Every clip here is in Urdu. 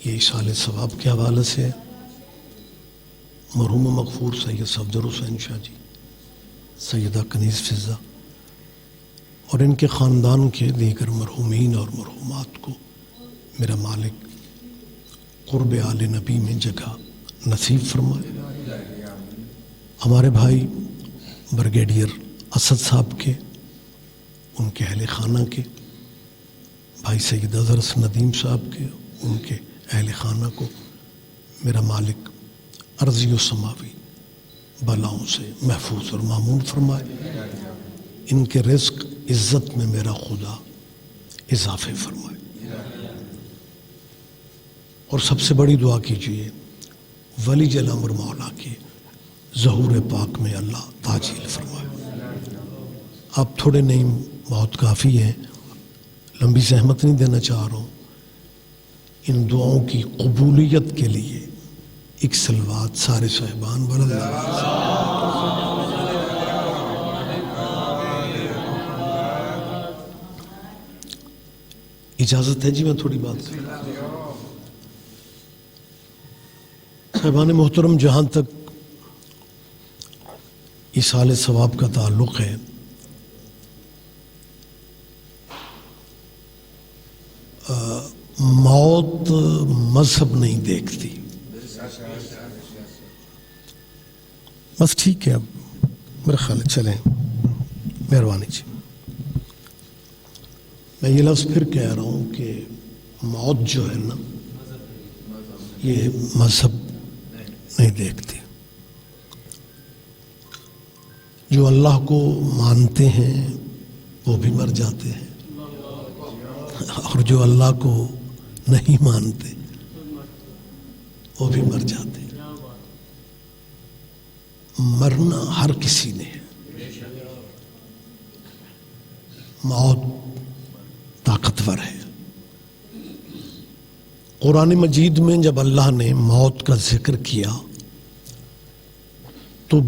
یہ ایصال ثواب کے حوالے سے مرحوم مغفور سید صفدر حسین شاہ جی، سیدہ کنیز فضہ اور ان کے خاندان کے دیگر مرحومین اور مرحومات کو میرا مالک قرب آل نبی میں جگہ نصیب فرمائے۔ ہمارے بھائی بریگیڈیئر اسد صاحب کے، ان کے اہل خانہ کے، بھائی سید اظہر ندیم صاحب کے، ان کے اہل خانہ کو میرا مالک عرضی و سماوی بلاؤں سے محفوظ اور معمون فرمائے۔ ان کے رزق عزت میں میرا خدا اضافے فرمائے۔ اور سب سے بڑی دعا کیجئے ولی جل امر مولا کے ظہور پاک میں اللہ تاجیل فرمائے۔ آپ تھوڑے نہیں بہت کافی ہیں، لمبی زحمت نہیں دینا چاہ رہا ہوں۔ ان دعاؤں کی قبولیت کے لیے ایک صلوات سارے صاحبان بلند۔ اجازت ہے جی میں تھوڑی بات کروں؟ صاحبان محترم، جہاں تک ایصال ثواب کا تعلق ہے، موت مذہب نہیں دیکھتی۔ بس ٹھیک ہے، اب میرا خیال ہے چلیں، مہربانی جی۔ میں یہ لفظ پھر کہہ رہا ہوں کہ موت جو ہے نا، یہ مذہب نہیں دیکھتی۔ جو اللہ کو مانتے ہیں وہ بھی مر جاتے ہیں، اور جو اللہ کو نہیں مانتے وہ بھی مر جاتے ہیں۔ مرنا ہر کسی نے ہے، موت طاقتور ہے۔ قرآن مجید میں جب اللہ نے موت کا ذکر کیا تو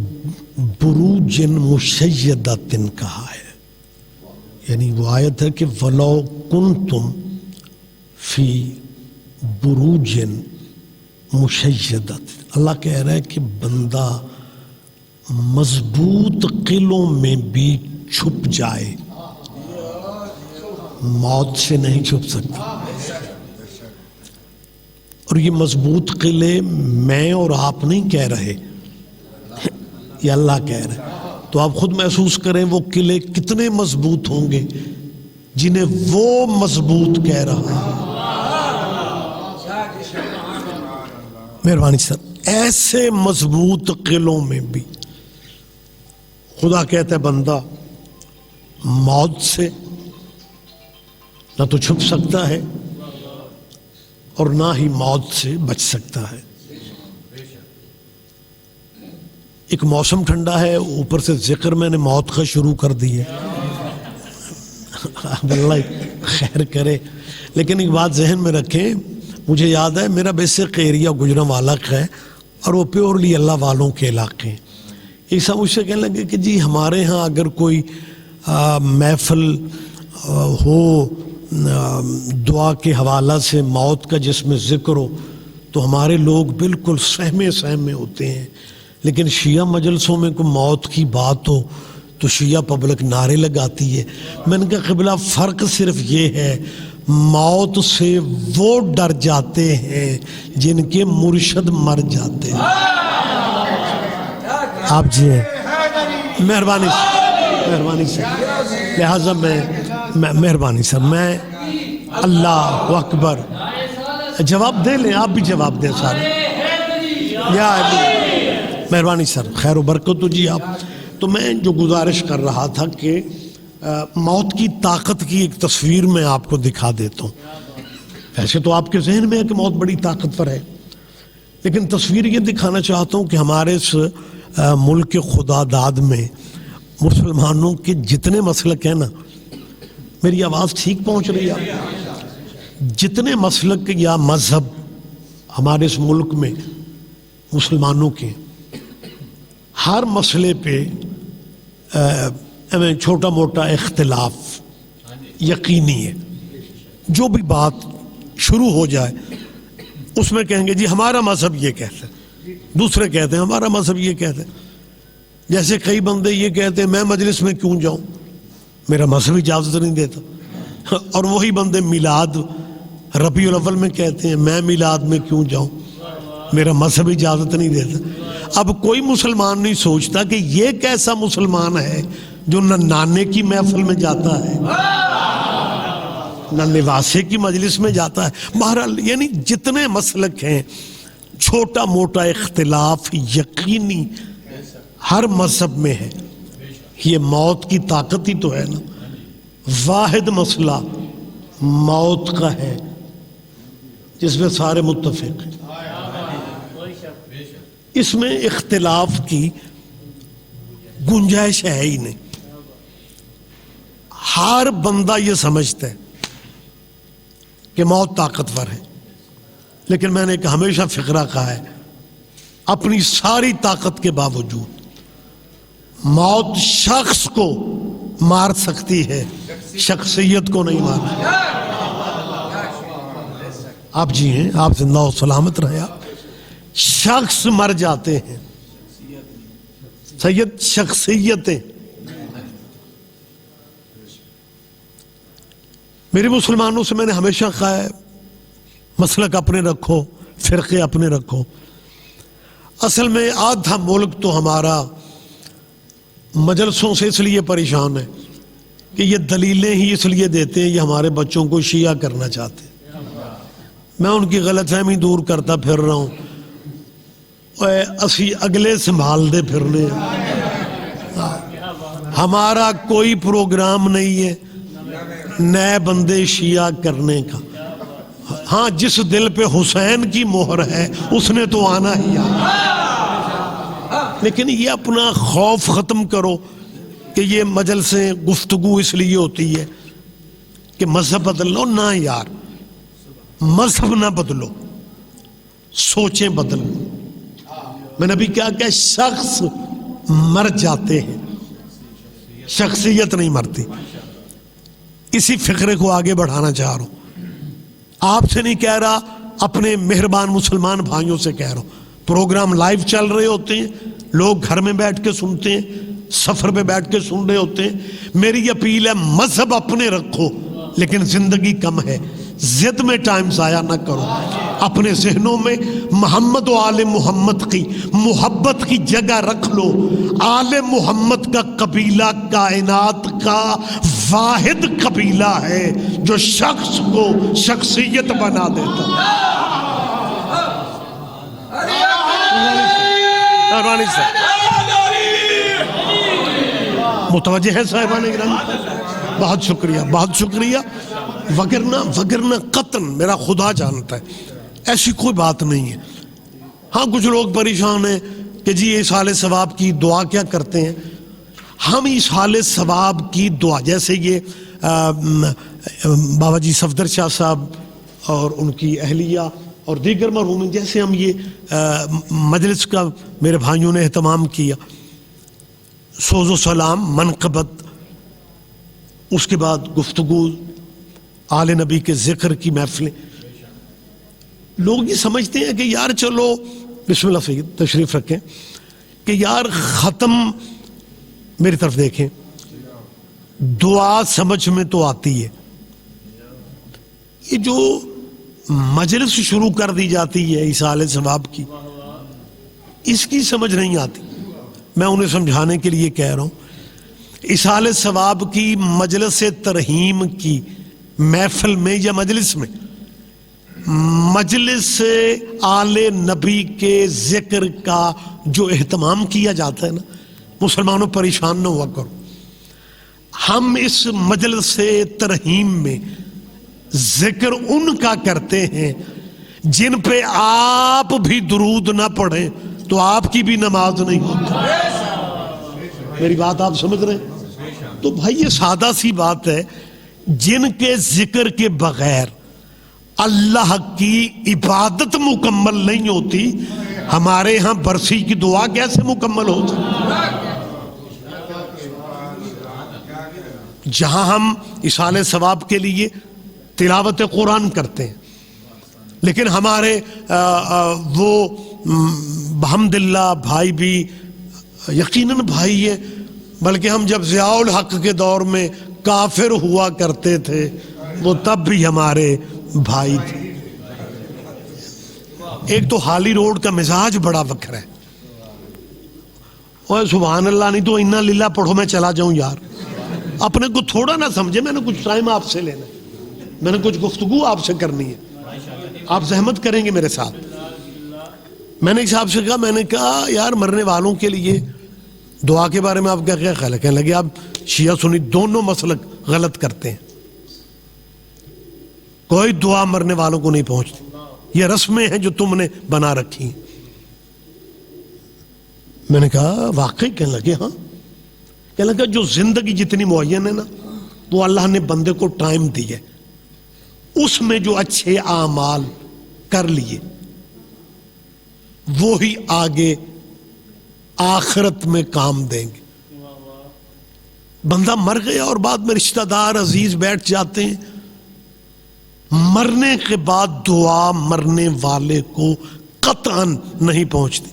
بروج مشیدۃ کہا ہے، یعنی وہ آیت ہے کہ وَلَوْ كُنْتُمْ فِي بُرُوجٍ مُشَيَّدَةٍ۔ اللہ کہہ رہا ہے کہ بندہ مضبوط قلعوں میں بھی چھپ جائے، موت سے نہیں چھپ سکتا۔ اور یہ مضبوط قلعے میں اور آپ نہیں کہہ رہے، یہ اللہ کہہ رہے۔ تو آپ خود محسوس کریں وہ قلعے کتنے مضبوط ہوں گے جنہیں وہ مضبوط کہہ رہا ہے۔ مہربانی سر، ایسے مضبوط قلعوں میں بھی خدا کہتا ہے بندہ موت سے نہ تو چھپ سکتا ہے اور نہ ہی موت سے بچ سکتا ہے۔ ایک موسم ٹھنڈا ہے، اوپر سے ذکر میں نے موت کا شروع کر دی ہے، اللہ خیر کرے۔ لیکن ایک بات ذہن میں رکھیں، مجھے یاد ہے میرا بیسک ایریا گجرانوالہ کا ہے اور وہ پیورلی اللہ والوں کے علاقے ہیں۔ ایک صاحب مجھ سے کہنے لگے کہ جی ہمارے ہاں اگر کوئی محفل ہو دعا کے حوالہ سے موت کا جس میں ذکر ہو تو ہمارے لوگ بالکل سہمے ہوتے ہیں، لیکن شیعہ مجلسوں میں کوئی موت کی بات ہو تو شیعہ پبلک نعرے لگاتی ہے۔ میں نے کہا قبلہ فرق صرف یہ ہے، موت سے وہ ڈر جاتے ہیں جن کے مرشد مر جاتے ہیں۔ آپ جی ہیں، مہربانی سے لہٰذا میں مہربانی سر، میں اللہ اکبر جواب دے لیں، آپ بھی جواب دیں سارے، یا مہربانی سر، خیر و برکت ہو جی۔ آپ تو میں جو گزارش کر رہا تھا کہ موت کی طاقت کی ایک تصویر میں آپ کو دکھا دیتا ہوں۔ ایسے تو آپ کے ذہن میں ہے کہ موت بڑی طاقتور ہے، لیکن تصویر یہ دکھانا چاہتا ہوں کہ ہمارے اس ملک خدا داد میں مسلمانوں کے جتنے مسلک ہیں نا، میری آواز ٹھیک پہنچ رہی ہے؟ جتنے مسلک یا مذہب ہمارے اس ملک میں مسلمانوں کے، ہر مسئلے پہ چھوٹا موٹا اختلاف یقینی ہے۔ جو بھی بات شروع ہو جائے اس میں کہیں گے جی ہمارا مذہب یہ کہتا ہے، دوسرے کہتے ہیں ہمارا مذہب یہ کہتا ہے. جیسے کئی بندے یہ کہتے ہیں میں مجلس میں کیوں جاؤں، میرا مذہب اجازت نہیں دیتا. اور وہی بندے میلاد ربیع الاول میں کہتے ہیں میں میلاد میں کیوں جاؤں، میرا مذہب اجازت نہیں دیتا. اب کوئی مسلمان نہیں سوچتا کہ یہ کیسا مسلمان ہے جو نہ نانے کی محفل میں جاتا ہے نہ نواسے کی مجلس میں جاتا ہے. بہرحال یعنی جتنے مسلک ہیں، چھوٹا موٹا اختلاف یقینی ہر مذہب میں ہے. یہ موت کی طاقت ہی تو ہے نا. واحد مسئلہ موت کا ہے جس میں سارے متفق ہیں. اس میں اختلاف کی گنجائش ہے ہی نہیں. ہر بندہ یہ سمجھتا ہے کہ موت طاقتور ہے، لیکن میں نے ایک ہمیشہ فقرہ کہا ہے اپنی ساری طاقت کے باوجود موت شخص کو مار سکتی ہے، شخصیت کو نہیں مار. آپ جی ہیں، آپ زندہ و سلامت رہے. آپ شخص مر جاتے ہیں، سید شخصیتیں. میرے مسلمانوں سے میں نے ہمیشہ کہا ہے مسلک اپنے رکھو، فرقے اپنے رکھو. اصل میں آدھا ملک تو ہمارا مجلسوں سے اس لیے پریشان ہے کہ یہ دلیلیں ہی اس لیے دیتے ہیں یہ ہمارے بچوں کو شیعہ کرنا چاہتے ہیں. میں ان کی غلط فہمی دور کرتا پھر رہا ہوں. اسی اگلے سنبھال دے پھرنے. ہمارا کوئی پروگرام نہیں ہے نئے بندے شیعہ کرنے کا. ہاں جس دل پہ حسین کی مہر ہے اس نے تو آنا ہی آنا. لیکن یہ اپنا خوف ختم کرو کہ یہ مجلسیں گفتگو اس لیے ہوتی ہے کہ مذہب بدل لو. نہ یار، مذہب نہ بدلو، سوچیں بدلو. میں نے ابھی کیا کہ شخص مر جاتے ہیں، شخصیت نہیں مرتی. اسی فقرے کو آگے بڑھانا چاہ رہا ہوں. آپ سے نہیں کہہ رہا، اپنے مہربان مسلمان بھائیوں سے کہہ رہا ہوں. پروگرام لائیو چل رہے ہوتے ہیں، لوگ گھر میں بیٹھ کے سنتے ہیں، سفر پہ بیٹھ کے سن رہے ہوتے ہیں. میری اپیل ہے مذہب اپنے رکھو، لیکن زندگی کم ہے، ضد میں ٹائم ضائع نہ کرو. اپنے ذہنوں میں محمد و آل محمد کی محبت کی جگہ رکھ لو. آل محمد کا قبیلہ کائنات کا واحد قبیلہ ہے جو شخص کو شخصیت بنا دیتا. متوجہ ہے صاحبان گرامی؟ بہت شکریہ، بہت شکریہ. وگرنہ قطن میرا خدا جانتا ہے ایسی کوئی بات نہیں ہے. ہاں کچھ لوگ پریشان ہیں کہ جی ایصال ثواب کی دعا کیا کرتے ہیں. ہم ایصال ثواب کی دعا جیسے یہ بابا جی صفدر شاہ صاحب اور ان کی اہلیہ اور دیگر مرحومین، جیسے ہم یہ مجلس کا میرے بھائیوں نے اہتمام کیا، سوز و سلام، منقبت، اس کے بعد گفتگو، آل نبی کے ذکر کی محفلیں. لوگ یہ سمجھتے ہیں کہ یار چلو بسم اللہ سید تشریف رکھیں کہ یار ختم. میری طرف دیکھیں، دعا سمجھ میں تو آتی ہے، یہ جو مجلس شروع کر دی جاتی ہے ایصال ثواب کی، اس کی سمجھ نہیں آتی. میں انہیں سمجھانے کے لیے کہہ رہا ہوں ایصال ثواب کی مجلس ترحیم کی محفل میں یا مجلس میں مجلس آل نبی کے ذکر کا جو اہتمام کیا جاتا ہے نا، مسلمانوں پریشان نہ ہوا کرو. ہم اس مجلس ترحیم میں ذکر ان کا کرتے ہیں جن پہ آپ بھی درود نہ پڑھیں تو آپ کی بھی نماز نہیں ہوتی. میری بات آپ سمجھ رہے ہیں؟ تو بھائی یہ سادہ سی بات ہے، جن کے ذکر کے بغیر اللہ کی عبادت مکمل نہیں ہوتی، ہمارے ہاں برسی کی دعا کیسے مکمل ہو سکتی؟ جہاں ہم ایصال ثواب کے لیے تلاوت قرآن کرتے ہیں، لیکن ہمارے وہ بحمداللہ بھائی بھی یقیناً بھائی ہے، بلکہ ہم جب ضیاء الحق کے دور میں کافر ہوا کرتے تھے وہ تب بھی ہمارے بھائی تھے۔ ایک تو حالی روڈ کا مزاج بڑا وکھرا ہے، اور سبحان اللہ نہیں تو انا للہ پڑھو میں چلا جاؤں یار، اپنے کو تھوڑا نہ سمجھے، میں نے کچھ ٹائم آپ سے لینا ہے، میں نے کچھ گفتگو آپ سے کرنی ہے، آپ زحمت کریں گے میرے ساتھ۔ میں نے اس صاحب سے کہا، میں نے کہا یار مرنے والوں کے لیے دعا کے بارے میں آپ کا کیا خیال ہے؟ کہنے لگے آپ شیعہ سنی دونوں مسلک غلط کرتے ہیں، کوئی دعا مرنے والوں کو نہیں پہنچتی، یہ رسمیں ہیں جو تم نے بنا رکھی ہیں۔ میں نے کہا واقعی؟ کہنے لگے ہاں۔ کہنے لگا جو زندگی جتنی معین ہے نا وہ اللہ نے بندے کو ٹائم دی ہے، اس میں جو اچھے اعمال کر لیے وہی آگے آخرت میں کام دیں گے۔ بندہ مر گیا اور بعد میں رشتہ دار عزیز بیٹھ جاتے ہیں، مرنے کے بعد دعا مرنے والے کو قطعاً نہیں پہنچتی۔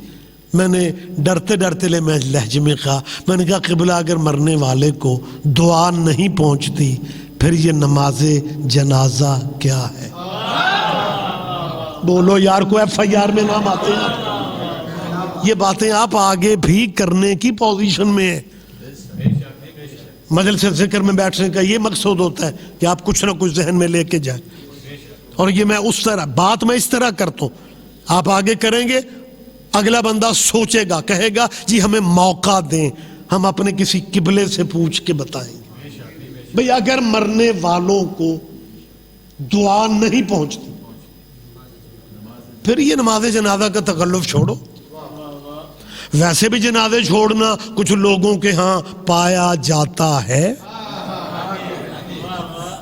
میں نے ڈرتے ڈرتے میں لہجے میں کہا، میں نے کہا قبلہ اگر مرنے والے کو دعا نہیں پہنچتی پھر یہ نماز جنازہ کیا ہے؟ بولو یار، کو ایف آئی آر میں نام آتے ہیں؟ یہ باتیں آپ آگے بھی کرنے کی پوزیشن میں ہیں۔ مجلس ذکر میں بیٹھنے کا یہ مقصود ہوتا ہے کہ آپ کچھ نہ کچھ ذہن میں لے کے جائیں، اور یہ میں اس طرح بات میں اس طرح کرتا ہوں، آپ آگے کریں گے، اگلا بندہ سوچے گا، کہے گا جی ہمیں موقع دیں، ہم اپنے کسی قبلے سے پوچھ کے بتائیں گے۔ بھئی اگر مرنے والوں کو دعا نہیں پہنچتی پھر یہ نماز جنازہ کا تکلف چھوڑو۔ ویسے بھی جنازے چھوڑنا کچھ لوگوں کے ہاں پایا جاتا ہے،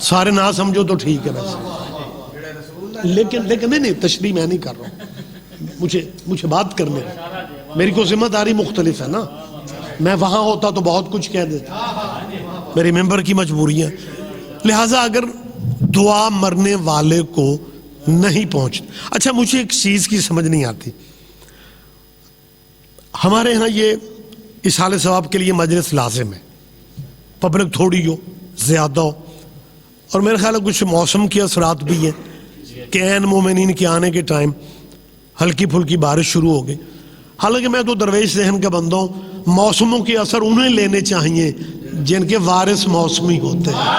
سارے نہ سمجھو تو ٹھیک ہے ویسے، لیکن نہیں تشریح میں نہیں کر رہا ہوں، مجھے بات کرنے میری کو ذمہ داری مختلف ہے نا، میں وہاں ہوتا تو بہت کچھ کہہ دیتا، میری ممبر کی مجبوریاں، لہٰذا اگر دعا مرنے والے کو نہیں پہنچ۔ اچھا مجھے ایک چیز کی سمجھ نہیں آتی، ہمارے ہاں یہ اصحال ثواب کے لیے مجلس لازم ہے، پبلک تھوڑی ہو زیادہ ہو، اور میرے خیال ہے کچھ موسم کے اثرات بھی ہیں کہ عین مومنین کے آنے کے ٹائم ہلکی پھلکی بارش شروع ہو گئی۔ حالانکہ میں تو درویش ذہن کا بندہ ہوں، موسموں کے اثر انہیں لینے چاہیے جن کے وارث موسمی ہوتے ہیں۔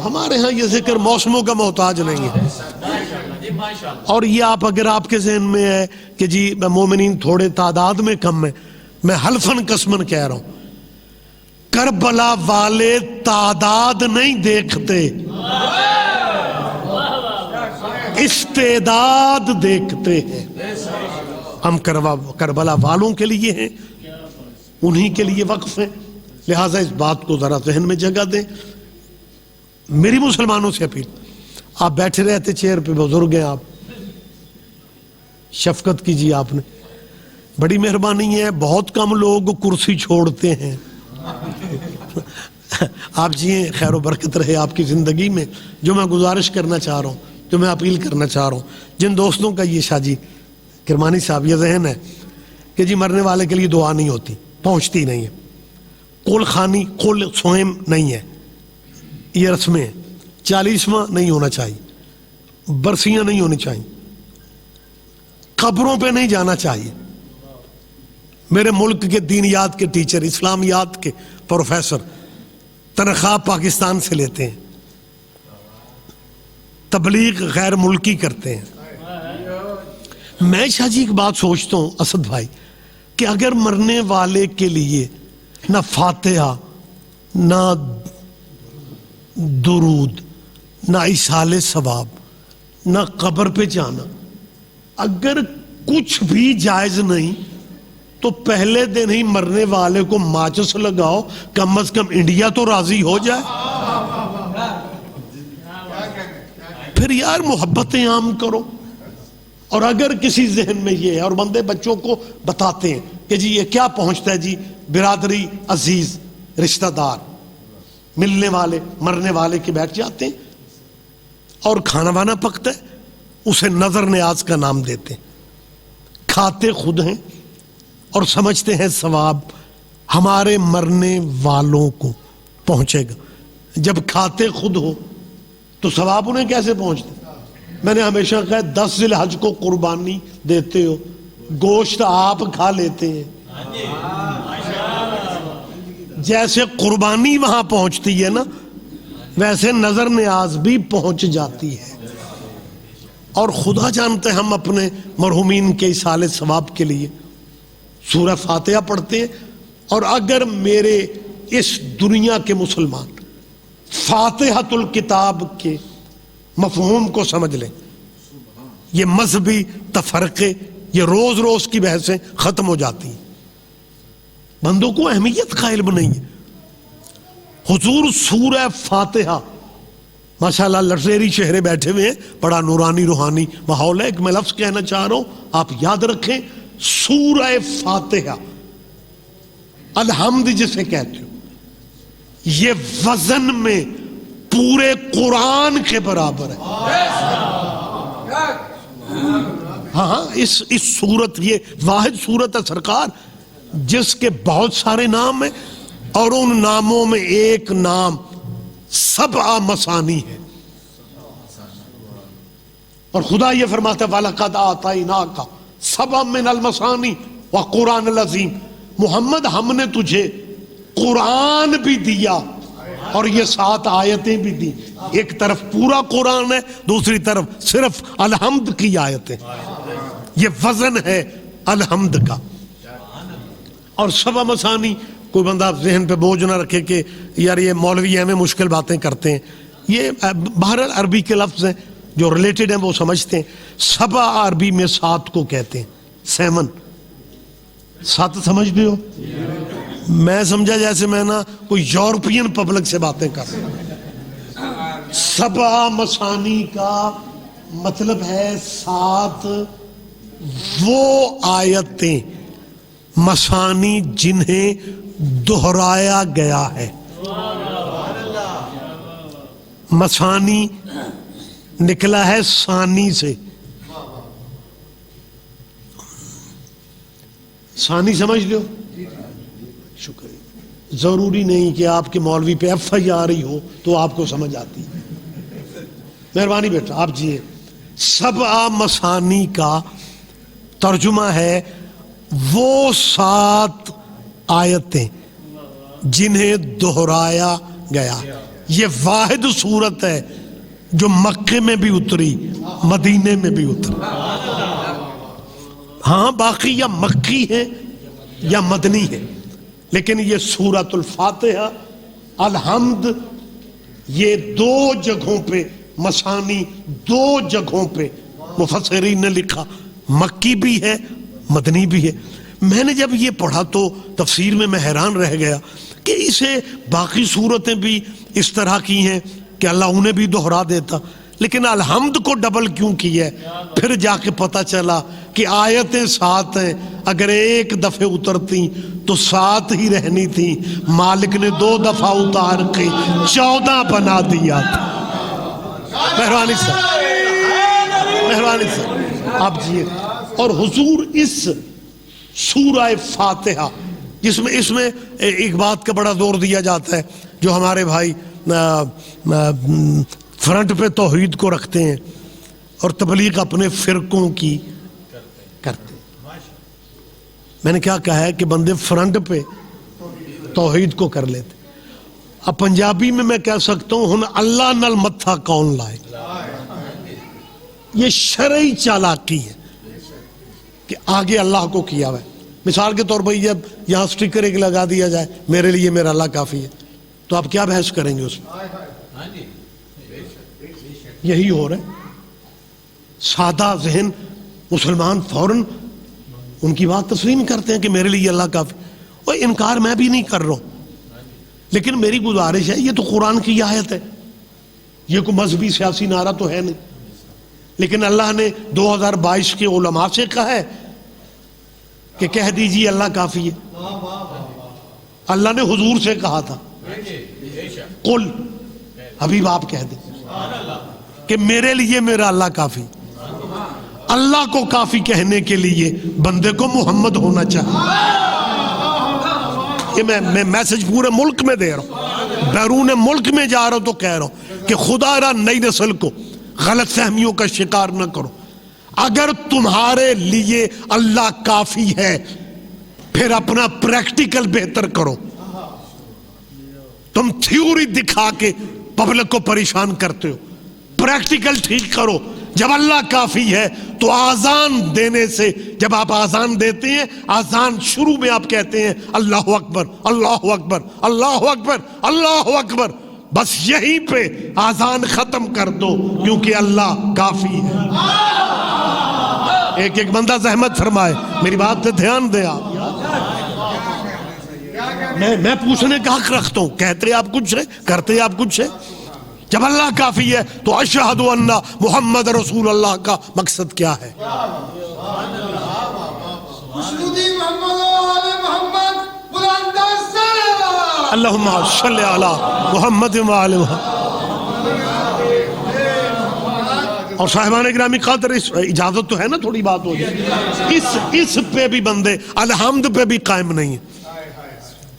ہمارے ہاں یہ ذکر موسموں کا محتاج نہیں ہے، اور یہ آپ اگر آپ کے ذہن میں ہے کہ جی مومنین تھوڑے تعداد میں کم ہے، میں حلفاً قسماً کہہ رہا ہوں کربلا والے تعداد نہیں دیکھتے، استعداد دیکھتے ہیں۔ ہم کربلا والوں کے لیے ہیں، انہی کے لیے وقف ہیں، لہٰذا اس بات کو ذرا ذہن میں جگہ دیں۔ میری مسلمانوں سے اپیل، آپ بیٹھے رہتے چیئر پہ، بزرگ ہیں آپ، شفقت کیجیے، آپ نے بڑی مہربانی ہے، بہت کم لوگ کرسی چھوڑتے ہیں۔ آپ جی خیر و برکت رہے آپ کی زندگی میں۔ جو میں گزارش کرنا چاہ رہا ہوں، جو میں اپیل کرنا چاہ رہا ہوں، جن دوستوں کا یہ شاہ جی کرمانی صاحب یہ ذہن ہے کہ جی مرنے والے کے لیے دعا نہیں ہوتی، پہنچتی نہیں ہے، قول خانی قول سوئم نہیں ہے، یہ رسمیں 40واں نہیں ہونا چاہیے، برسیاں نہیں ہونی چاہیے، قبروں پہ نہیں جانا چاہیے۔ میرے ملک کے دینیات کے ٹیچر، اسلامیات کے پروفیسر تنخواہ پاکستان سے لیتے ہیں، تبلیغ غیر ملکی کرتے ہیں۔ میں شاہ جی ایک بات سوچتا ہوں اسد بھائی کہ اگر مرنے والے کے لیے نہ فاتحہ، نہ درود، نہ اصحال ثواب، نہ قبر پہ جانا، اگر کچھ بھی جائز نہیں تو پہلے دن ہی مرنے والے کو ماچس لگاؤ، کم از کم انڈیا تو راضی ہو جائے۔ پھر یار محبتیں عام کرو۔ اور اگر کسی ذہن میں یہ ہے، اور بندے بچوں کو بتاتے ہیں کہ جی یہ کیا پہنچتا ہے، جی برادری عزیز رشتہ دار ملنے والے مرنے والے کے بیٹھ جاتے ہیں، اور کھانا وانا پکتا ہے اسے نظر نیاز کا نام دیتے ہیں. کھاتے خود ہیں اور سمجھتے ہیں ثواب ہمارے مرنے والوں کو پہنچے گا. جب کھاتے خود ہو تو ثواب انہیں کیسے پہنچتے؟ میں نے ہمیشہ کہا 10 ذی الحج کو قربانی دیتے ہو, گوشت آپ کھا لیتے ہیں, جیسے قربانی وہاں پہنچتی ہے نا ویسے نظر نیاز بھی پہنچ جاتی ہے. اور خدا جانتے ہم اپنے مرحومین کے اصالہ ثواب کے لیے سورہ فاتحہ پڑھتے ہیں. اور اگر میرے اس دنیا کے مسلمان فاتحۃ الکتاب کے مفہوم کو سمجھ لیں, یہ مذہبی تفرقے, یہ روز روز کی بحثیں ختم ہو جاتی ہیں. بندوں کو اہمیت کا علم نہیں ہے. حضور سورہ فاتحہ ماشاءاللہ لٹریری چہرے بیٹھے ہوئے ہیں, بڑا نورانی روحانی ماحول ہے. ایک میں لفظ کہنا چاہ رہا ہوں, آپ یاد رکھیں, سورہ فاتحہ الحمد جسے کہتے ہو, یہ وزن میں پورے قرآن کے برابر ہے. ہاں اس صورت, یہ واحد صورت ہے سرکار جس کے بہت سارے نام ہیں اور ان ناموں میں ایک نام 7 مثانی ہے. اور خدا یہ فرماتا ہے وَلَقَدْ آتَيْنَاكَ 7 مِنَ الْمَثَانِي وَقُرْآنَ الْعَظِيمِ. محمد ہم نے تجھے قرآن بھی دیا اور یہ 7 آیتیں بھی دی. ایک طرف پورا قرآن ہے, دوسری طرف صرف الحمد کی آیتیں. یہ وزن ہے الحمد کا. اور 7 مثانی, کوئی بندہ ذہن پہ بوجھ نہ رکھے کہ یار یہ مولوی ہمیں مشکل باتیں کرتے ہیں. یہ بہرحال عربی کے لفظ ہیں جو ریلیٹڈ ہیں وہ سمجھتے ہیں. 7 عربی میں 7 کو کہتے ہیں, 7 سمجھتے ہو؟ میں سمجھا جیسے میں نا کوئی یورپین پبلک سے باتیں کر رہا ہوں. 7 مثانی کا مطلب ہے 7 وہ آیتیں مثانی جنہیں دہرایا گیا ہے. مثانی نکلا ہے ثانی سے. ثانی سمجھ لو. شکریہ. ضروری نہیں کہ آپ کے مولوی پہ FI آ رہی ہو تو آپ کو سمجھ آتی. مہربانی بیٹا آپ جی. 7 مثانی کا ترجمہ ہے وہ 7 آیتیں جنہیں دہرایا گیا. یہ واحد صورت ہے جو مکے میں بھی اتری, مدینے میں بھی اتری. ہاں باقی یا مکی ہے یا مدنی ہے, لیکن یہ سورۃ الفاتحہ الحمد یہ 2 جگہوں پہ مثانی, 2 جگہوں پہ مفسرین نے لکھا مکی بھی ہے مدنی بھی ہے. میں نے جب یہ پڑھا تو تفسیر میں حیران رہ گیا کہ اسے باقی صورتیں بھی اس طرح کی ہیں کہ اللہ انہیں بھی دہرا دیتا, لیکن الحمد کو ڈبل کیوں کیا ہے؟ پھر جا کے پتہ چلا کہ آیتیں 7 ہیں, اگر ایک دفعہ اترتی تو 7 ہی رہنی تھی, مالک نے 2 دفعہ اتار کے 14 بنا دیا تھا. مہربانی صاحب آپ جی. اور حضور اس سورہ فاتحہ اس میں ایک بات کا بڑا زور دیا جاتا ہے جو ہمارے بھائی فرنٹ پہ توحید کو رکھتے ہیں اور تبلیغ اپنے فرقوں کی کرتے ہیں. میں نے کیا کہا ہے کہ بندے فرنٹ پہ توحید کو کر لیتے. اب پنجابی میں کہہ سکتا ہوں ہن اللہ نال متھا کون لائے. یہ شرعی چالاکی ہے کہ آگے اللہ کو کیا ہوا ہے. مثال کے طور پر جب یہاں سٹیکر ایک لگا دیا جائے میرے لیے میرا اللہ کافی ہے, تو آپ کیا بحث کریں گے اس میں؟ یہی ہو رہا ہے. سادہ ذہن مسلمان فوراً ان کی بات تسلیم کرتے ہیں کہ میرے لیے اللہ کافی. اور انکار میں بھی نہیں کر رہا ہوں, لیکن میری گزارش ہے, یہ تو قرآن کی آیت ہے, یہ کوئی مذہبی سیاسی نعرہ تو ہے نہیں. لیکن اللہ نے 2022 کے علماء سے کہا ہے کہ کہہ دیجیے اللہ کافی ہے. اللہ نے حضور سے کہا تھا قل, حبیب آپ کہہ دیں. کہ میرے لیے میرا اللہ کافی. اللہ کو کافی کہنے کے لیے بندے کو محمد ہونا چاہیے. یہ میں میسج پورے ملک میں دے رہا ہوں, بیرون ملک میں جا رہا ہوں تو کہہ رہا ہوں کہ خدا را نئی نسل کو غلط فہمیوں کا شکار نہ کرو. اگر تمہارے لیے اللہ کافی ہے پھر اپنا پریکٹیکل بہتر کرو. تم تھیوری دکھا کے پبلک کو پریشان کرتے ہو, پریکٹیکل ٹھیک کرو. جب اللہ کافی ہے تو آزان دینے سے, جب آپ آزان دیتے ہیں, آزان شروع میں آپ کہتے ہیں اللہ اکبر اللہ اکبر اللہ اکبر اللہ اکبر, بس یہیں پہ آزان ختم کر دو کیونکہ اللہ کافی ہے. ایک ایک بندہ زحمت فرمائے, میری بات پہ دھیان دے. آپ میں پوچھنے کا حق رکھتا ہوں, کہتے آپ کچھ ہے کرتے آپ کچھ ہے. جب اللہ کافی ہے تو اشہد ان محمد رسول اللہ کا مقصد کیا ہے؟ اللہم صلی علی محمد وعلی محمد. اور صاحبان گرامی قدر, اجازت تو ہے نا تھوڑی بات ہو جائے. اس پہ بھی بندے الحمد پہ بھی قائم نہیں ہیں.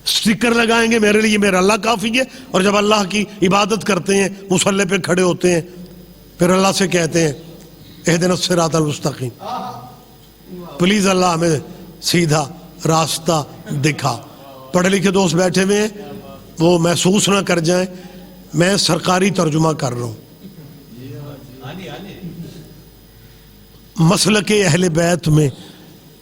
سٹیکر لگائیں گے میرے لیے میرا اللہ کافی ہے, اور جب اللہ کی عبادت کرتے ہیں مصلی پہ کھڑے ہوتے ہیں پھر اللہ سے کہتے ہیں اہدنا الصراط المستقیم, پلیز اللہ ہمیں سیدھا راستہ دکھا. پڑھے لکھے دوست بیٹھے ہوئے ہیں, وہ محسوس نہ کر جائیں میں سرکاری ترجمہ کر رہا ہوں. مسلک اہل بیت میں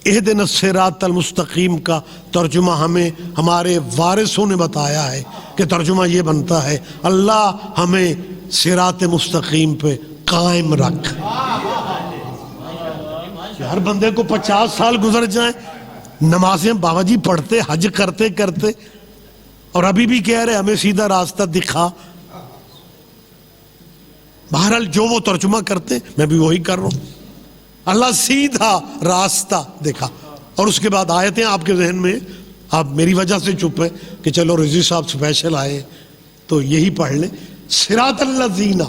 اہدنا الصراط المستقیم کا ترجمہ ہمیں ہمارے وارثوں نے بتایا ہے کہ ترجمہ یہ بنتا ہے اللہ ہمیں صراط مستقیم پہ قائم رکھ. ہر بندے کو 50 سال گزر جائیں, نمازیں بابا جی پڑھتے, حج کرتے کرتے, اور ابھی بھی کہہ رہے ہمیں سیدھا راستہ دکھا. بہرحال جو وہ ترجمہ کرتے میں بھی وہی کر رہا ہوں, اللہ سیدھا راستہ دکھا. اور اس کے بعد آیتیں آپ کے ذہن میں, آپ میری وجہ سے چپ ہیں کہ چلو رضی صاحب اسپیشل آئے تو یہی پڑھ لیں. صراط الذین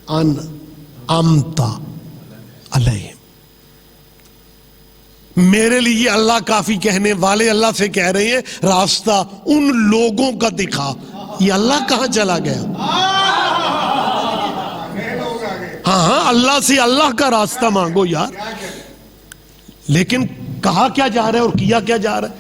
انعمت علیہم, میرے لیے اللہ کافی کہنے والے اللہ سے کہہ رہے ہیں راستہ ان لوگوں کا دکھا. یہ اللہ کہاں چلا گیا؟ ہاں اللہ سے اللہ کا راستہ مانگو یار. لیکن کہا کیا جا رہا ہے اور کیا کیا جا رہا ہے؟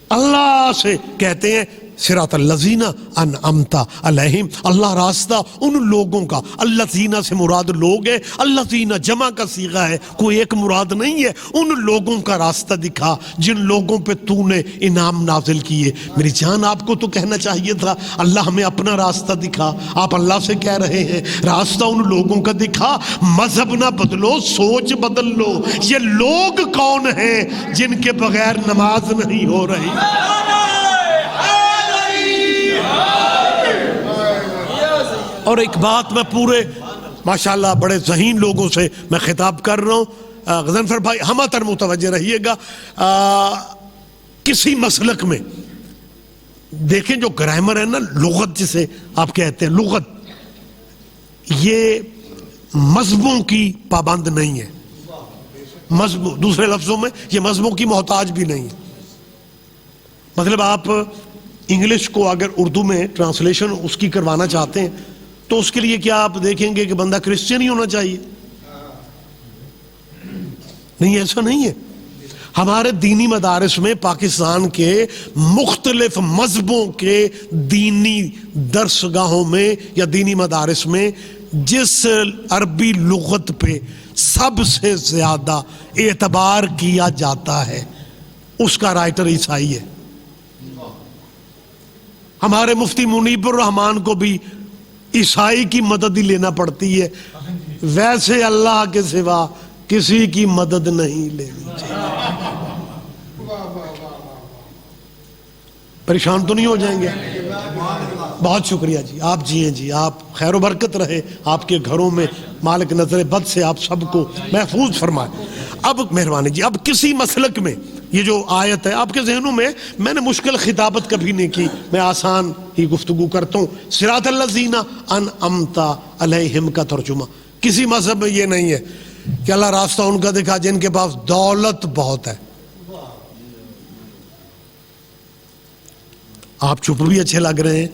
اللہ سے کہتے ہیں صراط الذین انعمت علیہم, اللہ راستہ ان لوگوں کا. الذین سے مراد لوگ ہے, الذین جمع کا صیغہ ہے, کوئی ایک مراد نہیں ہے. ان لوگوں کا راستہ دکھا جن لوگوں پہ تو نے انعام نازل کیے. میری جان آپ کو تو کہنا چاہیے تھا اللہ ہمیں اپنا راستہ دکھا. آپ اللہ سے کہہ رہے ہیں راستہ ان لوگوں کا دکھا. مذہب نہ بدلو, سوچ بدل لو. یہ لوگ کون ہیں جن کے بغیر نماز نہیں ہو رہی؟ اور ایک بات میں پورے ماشاءاللہ بڑے ذہین لوگوں سے میں خطاب کر رہا ہوں, غضنفر بھائی ہمہ تر متوجہ رہیے گا. کسی مسلک میں دیکھیں جو گرامر ہے نا, لغت جسے آپ کہتے ہیں لغت, یہ مذہبوں کی پابند نہیں ہے. مذہب دوسرے لفظوں میں یہ مذہبوں کی محتاج بھی نہیں ہے. مطلب آپ انگلش کو اگر اردو میں ٹرانسلیشن اس کی کروانا چاہتے ہیں تو اس کے لیے کیا آپ دیکھیں گے کہ بندہ کرسچن ہی ہونا چاہیے؟ نہیں, ایسا نہیں ہے. ہمارے دینی مدارس میں پاکستان کے مختلف مذہبوں کے دینی درسگاہوں میں یا دینی مدارس میں جس عربی لغت پہ سب سے زیادہ اعتبار کیا جاتا ہے اس کا رائٹر عیسائی ہے. ہمارے مفتی منیب الرحمان کو بھی عیسائی کی مدد ہی لینا پڑتی ہے, ویسے اللہ کے سوا کسی کی مدد نہیں لینی چاہیے. پریشان تو نہیں ہو جائیں گے؟ بہت شکریہ جی, آپ جی ہیں جی, آپ خیر و برکت رہے آپ کے گھروں میں, مالک نظر بد سے آپ سب کو محفوظ فرمائے. اب مہربانی جی, اب کسی مسلک میں یہ جو آیت ہے آپ کے ذہنوں میں، میں نے مشکل خطابت کبھی نہیں کی، میں آسان ہی گفتگو کرتا ہوں. صراط الذین انعمت علیہم کا ترجمہ کسی مذہب میں یہ نہیں ہے کہ اللہ راستہ ان کا دکھا جن کے پاس دولت بہت ہے. آپ چپ بھی اچھے لگ رہے ہیں.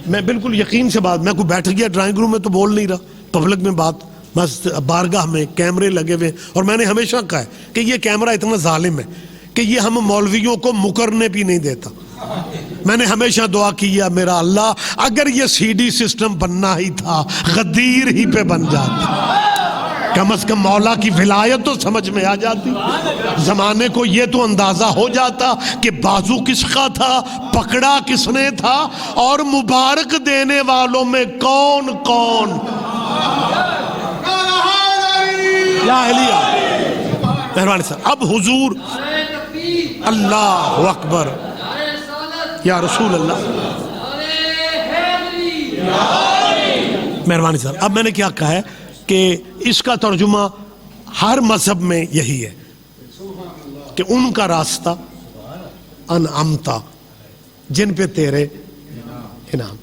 میں بالکل یقین سے بات، میں کوئی بیٹھ گیا ڈرائنگ روم میں تو بول نہیں رہا، پبلک میں بات، بس بارگاہ میں کیمرے لگے ہوئے. اور میں نے ہمیشہ کہا ہے کہ یہ کیمرہ اتنا ظالم ہے کہ یہ ہم مولویوں کو مکرنے بھی نہیں دیتا. میں نے ہمیشہ دعا کی ہے میرا اللہ اگر یہ سی ڈی سسٹم بننا ہی تھا غدیر ہی پہ بن جاتا، کم از کم مولا کی ولایت تو سمجھ میں آ جاتی، زمانے کو یہ تو اندازہ ہو جاتا کہ بازو کس کا تھا، پکڑا کس نے تھا، اور مبارک دینے والوں میں کون کون. یا علیہ مہربانی سر. اب حضور اللہ اکبر یا رسول اللہ مہربانی سر. اب میں نے کیا کہا ہے کہ اس کا ترجمہ ہر مذہب میں یہی ہے کہ ان کا راستہ انعمتا، جن پہ تیرے انعام،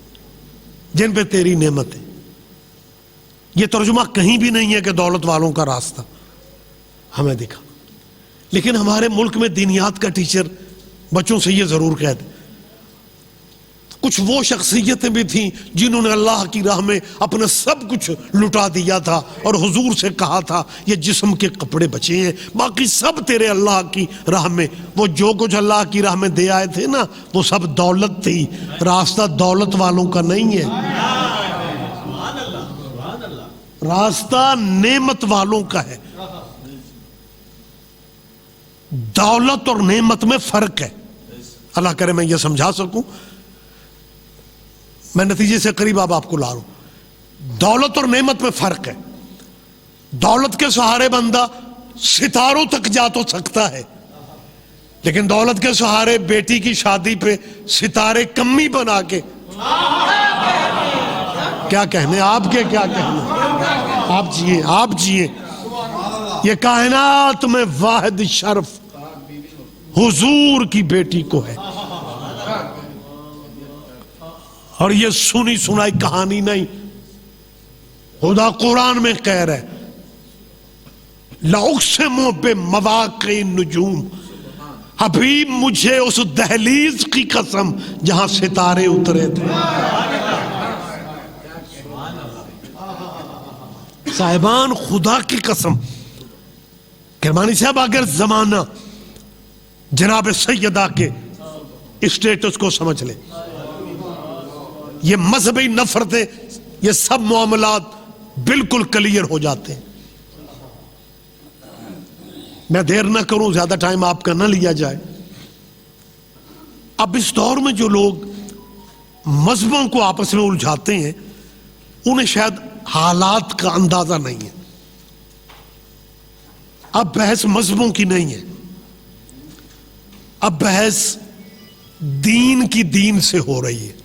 جن پہ تیری نعمت ہے. یہ ترجمہ کہیں بھی نہیں ہے کہ دولت والوں کا راستہ ہمیں دکھا. لیکن ہمارے ملک میں دینیات کا ٹیچر بچوں سے یہ ضرور کہتے، کچھ وہ شخصیتیں بھی تھیں جنہوں نے اللہ کی راہ میں اپنا سب کچھ لٹا دیا تھا اور حضور سے کہا تھا یہ جسم کے کپڑے بچے ہیں، باقی سب تیرے اللہ کی راہ میں. وہ جو کچھ اللہ کی راہ میں دے آئے تھے نا وہ سب دولت تھی. راستہ دولت والوں کا نہیں ہے، راستہ نعمت والوں کا ہے. دولت اور نعمت میں فرق ہے. اللہ کرے میں یہ سمجھا سکوں، میں نتیجے سے قریب اب آپ کو لا رہا ہوں. دولت اور نعمت میں فرق ہے. دولت کے سہارے بندہ ستاروں تک جا تو سکتا ہے، لیکن دولت کے سہارے بیٹی کی شادی پہ ستارے کمی بنا کے کیا کہنے آپ کے، کیا کہنے آپ جیے، آپ جیے. یہ کائنات میں واحد شرف حضور کی بیٹی کو ہے، اور یہ سنی سنائی کہانی نہیں. خدا قرآن میں کہہ رہے لَأُقْسِمُ بِمَوَاقِعِ النُّجُومِ، حبیب مجھے اس دہلیز کی قسم جہاں ستارے اترے تھے. صاحبان خدا کی قسم، کرمانی صاحب اگر زمانہ جناب سیدہ کے اسٹیٹس کو سمجھ لے، یہ مذہبی نفرتیں، یہ سب معاملات بالکل کلیئر ہو جاتے ہیں. میں دیر نہ کروں، زیادہ ٹائم آپ کا نہ لیا جائے. اب اس دور میں جو لوگ مذہبوں کو آپس میں الجھاتے ہیں انہیں شاید حالات کا اندازہ نہیں ہے. اب بحث مذہبوں کی نہیں ہے، اب بحث دین کی دین سے ہو رہی ہے.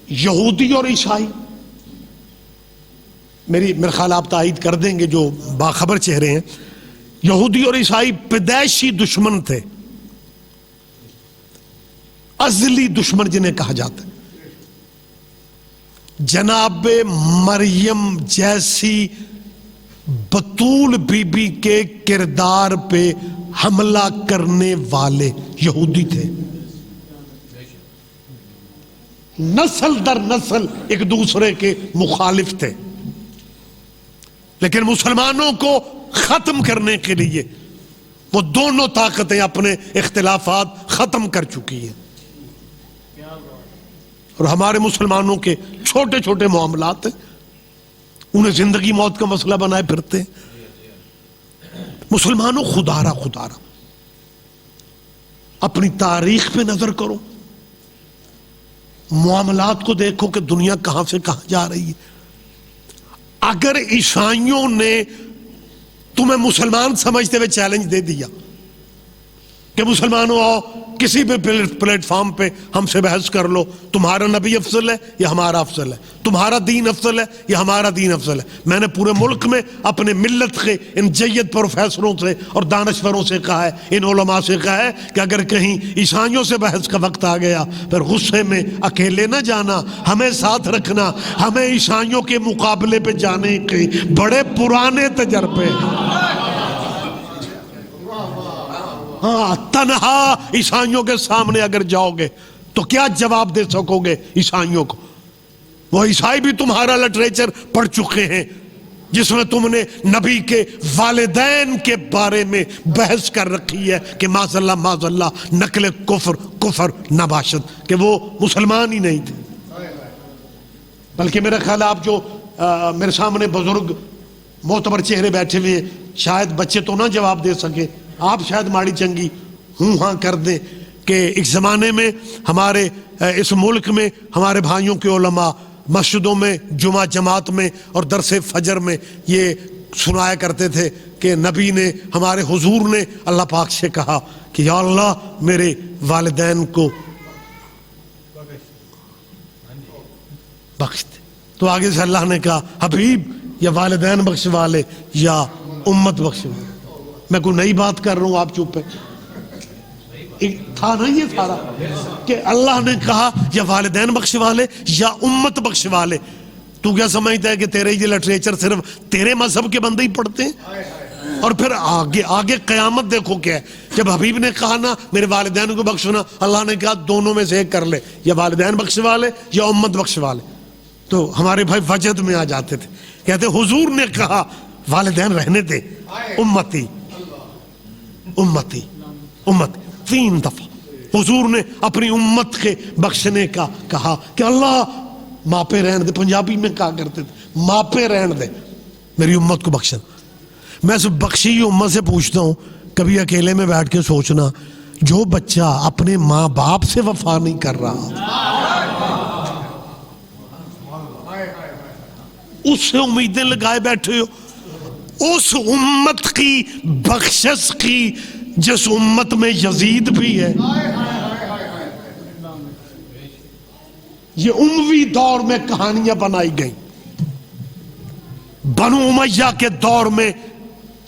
یہودی اور عیسائی، میرے خیال آپ تائید کر دیں گے جو باخبر چہرے ہیں، یہودی اور عیسائی پیدائشی دشمن تھے، ازلی دشمن جنہیں کہا جاتا ہے. جناب مریم جیسی بطول بی بی کے کردار پہ حملہ کرنے والے یہودی تھے. نسل در نسل ایک دوسرے کے مخالف تھے، لیکن مسلمانوں کو ختم کرنے کے لیے وہ دونوں طاقتیں اپنے اختلافات ختم کر چکی ہیں. اور ہمارے مسلمانوں کے چھوٹے چھوٹے معاملات ہیں، انہیں زندگی موت کا مسئلہ بنائے پھرتے ہیں. مسلمانوں خدارہ اپنی تاریخ پہ نظر کرو، معاملات کو دیکھو کہ دنیا کہاں سے کہاں جا رہی ہے. اگر عیسائیوں نے تمہیں مسلمان سمجھتے ہوئے چیلنج دے دیا کہ مسلمانوں آؤ کسی بھی پلیٹ فارم پہ ہم سے بحث کر لو، تمہارا نبی افضل ہے یا ہمارا افضل ہے، تمہارا دین افضل ہے یا ہمارا دین افضل ہے۔ میں نے پورے ملک میں اپنے ملت کے ان جید پروفیسروں سے اور دانشوروں سے کہا ہے، ان علماء سے کہا ہے کہ اگر کہیں عیسائیوں سے بحث کا وقت آ گیا پھر غصے میں اکیلے نہ جانا، ہمیں ساتھ رکھنا، ہمیں عیسائیوں کے مقابلے پہ جانے کے بڑے پرانے تجربے، ہاں تنہا عیسائیوں کے سامنے اگر جاؤ گے تو کیا جواب دے سکو گے عیسائیوں کو؟ وہ عیسائی بھی تمہارا لٹریچر پڑھ چکے ہیں جس میں تم نے نبی کے والدین کے بارے میں بحث کر رکھی ہے کہ معاذ اللہ نقل کفر نباشت، کہ وہ مسلمان ہی نہیں تھے۔ بلکہ میرا خیال ہے آپ جو میرے سامنے بزرگ معتبر چہرے بیٹھے ہوئے ہیں، شاید بچے تو نہ جواب دے سکے، آپ شاید ماڑی چنگی ہوں ہاں کر دیں کہ ایک زمانے میں ہمارے اس ملک میں ہمارے بھائیوں کے علماء مسجدوں میں جمعہ جماعت میں اور درس فجر میں یہ سنایا کرتے تھے کہ نبی نے، ہمارے حضور نے اللہ پاک سے کہا کہ یا اللہ میرے والدین کو بخش دے، تو آگے سے اللہ نے کہا حبیب یا والدین بخشوا لے یا امت بخشوا لے۔ میں کوئی نئی بات کر رہا ہوں، آپ چپ ہے، تھا نا یہ سارا کہ اللہ نے کہا یا والدین بخشوا لے یا امت بخشوا لے۔ تو کیا سمجھتا ہے کہ تیرے یہ لٹریچر صرف تیرے مذہب کے بندے ہی پڑھتے ہیں؟ اور پھر آگے قیامت دیکھو کیا ہے، جب حبیب نے کہا نا میرے والدین کو بخشنا، اللہ نے کہا دونوں میں سے ایک کر لے، یا والدین بخشوا لے یا امت بخشوا لے۔ تو ہمارے بھائی وجد میں آ جاتے تھے، کہتے حضور نے کہا والدین رہنے دے، امتی امتی امت، 3 دفعہ حضور نے اپنی امت کے بخشنے کا کہا کہ اللہ ماں پہ رہن دے، پنجابی میں کہا کرتے تھے ماں پہ رہن دے، میری امت کو بخشن۔ میں سے بخشی ہوئی امت سے پوچھتا ہوں، کبھی اکیلے میں بیٹھ کے سوچنا جو بچہ اپنے ماں باپ سے وفا نہیں کر رہا، اس سے امیدیں لگائے بیٹھے ہو، اس امت کی بخشش کی جس امت میں یزید بھی ہے۔ یہ اموی دور میں کہانیاں بنائی گئیں، بنو امیہ کے دور میں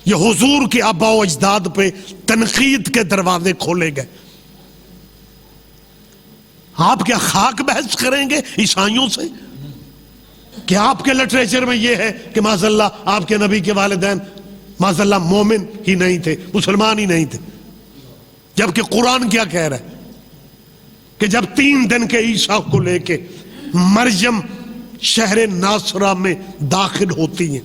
یہ حضور کے آباء و اجداد پہ تنقید کے دروازے کھولے گئے۔ آپ کیا خاک بحث کریں گے عیسائیوں سے؟ کہ آپ کے لٹریچر میں یہ ہے کہ معاذ اللہ آپ کے نبی کے والدین معاذ اللہ مومن ہی نہیں تھے، مسلمان ہی نہیں تھے، جبکہ قرآن کیا کہہ رہا ہے کہ جب 3 دن کے عیسیٰ کو لے کے مریم شہر ناصرہ میں داخل ہوتی ہیں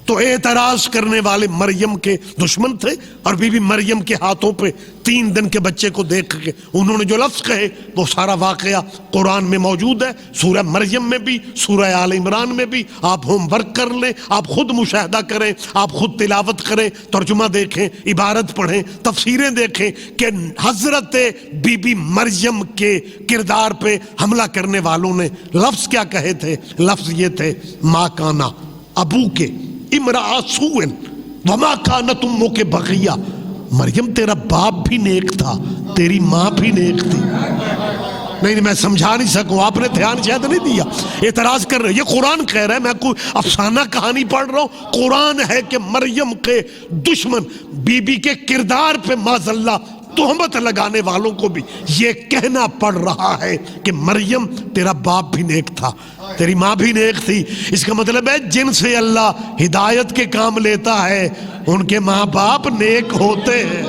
تو اعتراض کرنے والے مریم کے دشمن تھے، اور بی بی مریم کے ہاتھوں پہ 3 دن کے بچے کو دیکھ کے انہوں نے جو لفظ کہے وہ سارا واقعہ قرآن میں موجود ہے، سورہ مریم میں بھی، سورہ آل عمران میں بھی۔ آپ ہوم ورک کر لیں، آپ خود مشاہدہ کریں، آپ خود تلاوت کریں، ترجمہ دیکھیں، عبارت پڑھیں، تفسیریں دیکھیں کہ حضرت بی بی مریم کے کردار پہ حملہ کرنے والوں نے لفظ کیا کہے تھے۔ لفظ یہ تھے ما کانا ابو کے امرأ سوء وما کانت امک بغیہ، مریم تیرا باپ بھی نیک تھا، تیری ماں بھی نیک تھی۔ نہیں میں سمجھا نہیں سکوں، آپ نے دھیان شاید نہیں دیا، اعتراض کر رہے، یہ قرآن کہہ رہا ہے، میں کوئی افسانہ کہانی پڑھ رہا ہوں، قرآن ہے کہ مریم کے دشمن بی بی کے کردار پہ معاذ اللہ تہمت لگانے والوں کو بھی یہ کہنا پڑ رہا ہے کہ مریم تیرا باپ بھی نیک تھا، تیری ماں بھی نیک تھی۔ اس کا مطلب ہے جن سے اللہ ہدایت کے کام لیتا ہے ان کے ماں باپ نیک ہوتے ہیں۔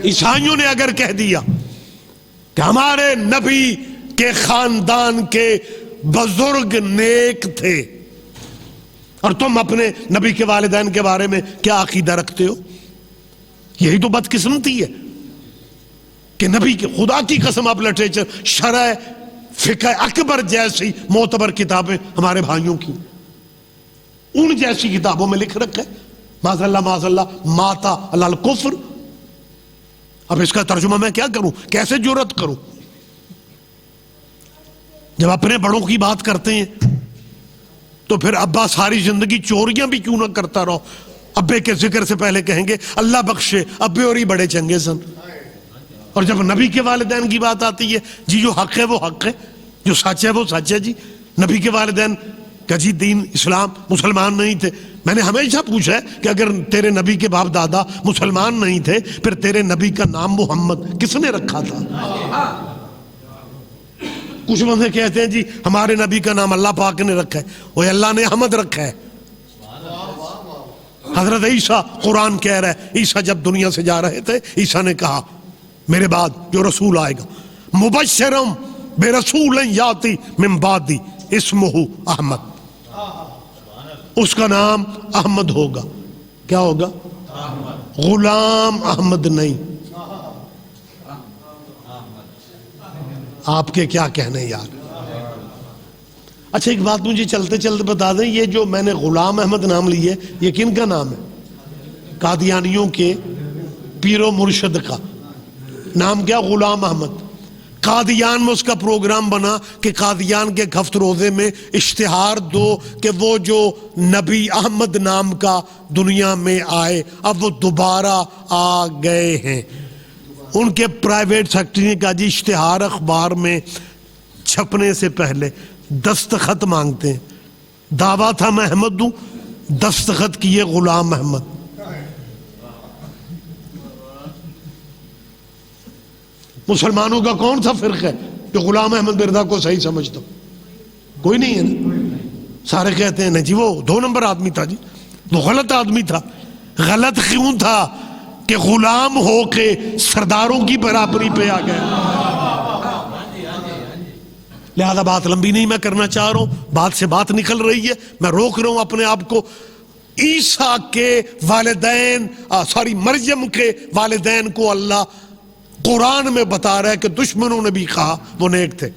عیسائیوں نے اگر کہہ دیا کہ ہمارے نبی کے خاندان کے بزرگ نیک تھے، اور تم اپنے نبی کے والدین کے بارے میں کیا عقیدہ رکھتے ہو، یہی تو بدقسمتی ہے کہ نبی کے، خدا کی قسم آپ لٹریچر شرع فقہ اکبر جیسی معتبر کتابیں ہمارے بھائیوں کی، ان جیسی کتابوں میں لکھ رکھا ہے معاذ اللہ ماتا علی الکفر۔ اب اس کا ترجمہ میں کیا کروں، کیسے جرأت کروں؟ جب اپنے بڑوں کی بات کرتے ہیں تو پھر ابا ساری زندگی چوریاں بھی کیوں نہ کرتا رہو، ابے کے ذکر سے پہلے کہیں گے اللہ بخشے ابے اور ہی بڑے چنگے سن. اور جب نبی کے والدین کی بات آتی ہے جی جو حق ہے وہ حق ہے، جو سچ ہے وہ سچ ہے. جی نبی کے والدین کہ جی دین اسلام مسلمان نہیں تھے. میں نے ہمیشہ پوچھا ہے کہ اگر تیرے نبی کے باپ دادا مسلمان نہیں تھے پھر تیرے نبی کا نام محمد کس نے رکھا تھا؟ کچھ بندے کہتے ہیں جی ہمارے نبی کا نام اللہ پاک نے رکھا ہے، وہ اللہ نے احمد رکھا ہے. حضرت عیسیٰ قرآن کہہ رہا ہے عیسیٰ جب دنیا سے جا رہے تھے عیسیٰ نے کہا میرے بعد جو رسول آئے گا مبشرم بے رسول یاتی من بعدی اسمہ احمد، اس کا نام احمد ہوگا. کیا ہوگا؟ غلام احمد نہیں. آپ کے کیا کہنے یار. اچھا ایک بات مجھے چلتے چلتے بتا دیں، یہ جو میں نے غلام احمد نام لی ہے یہ کن کا نام ہے؟ قادیانیوں کے پیر و مرشد کا نام کیا؟ غلام احمد. قادیان میں اس کا پروگرام بنا کہ قادیان کے ہفت روزے میں اشتہار دو کہ وہ جو نبی احمد نام کا دنیا میں آئے اب وہ دوبارہ آ گئے ہیں. ان کے پرائیویٹ سیکٹری نے کہا جی اشتہار اخبار میں چھپنے سے پہلے دستخط مانگتے ہیں. دعویٰ تھا میں احمد ہوں، دستخط کیے غلام احمد. مسلمانوں کا کون سا فرقہ ہے جو غلام احمد مرزا کو صحیح سمجھتا؟ کوئی نہیں ہے نا. سارے کہتے ہیں نہیں جی وہ 2 نمبر آدمی تھا. جی وہ غلط آدمی تھا. غلط کیوں تھا؟ کہ غلام ہو کے سرداروں کی برابری پہ آ گئے. لہذا بات لمبی نہیں میں کرنا چاہ رہا ہوں، بات سے بات نکل رہی ہے، میں روک رہا ہوں اپنے آپ کو. عیسیٰ کے والدین مریم کے والدین کو اللہ قرآن میں بتا رہا ہے کہ دشمنوں نے بھی کہا وہ نیک تھے.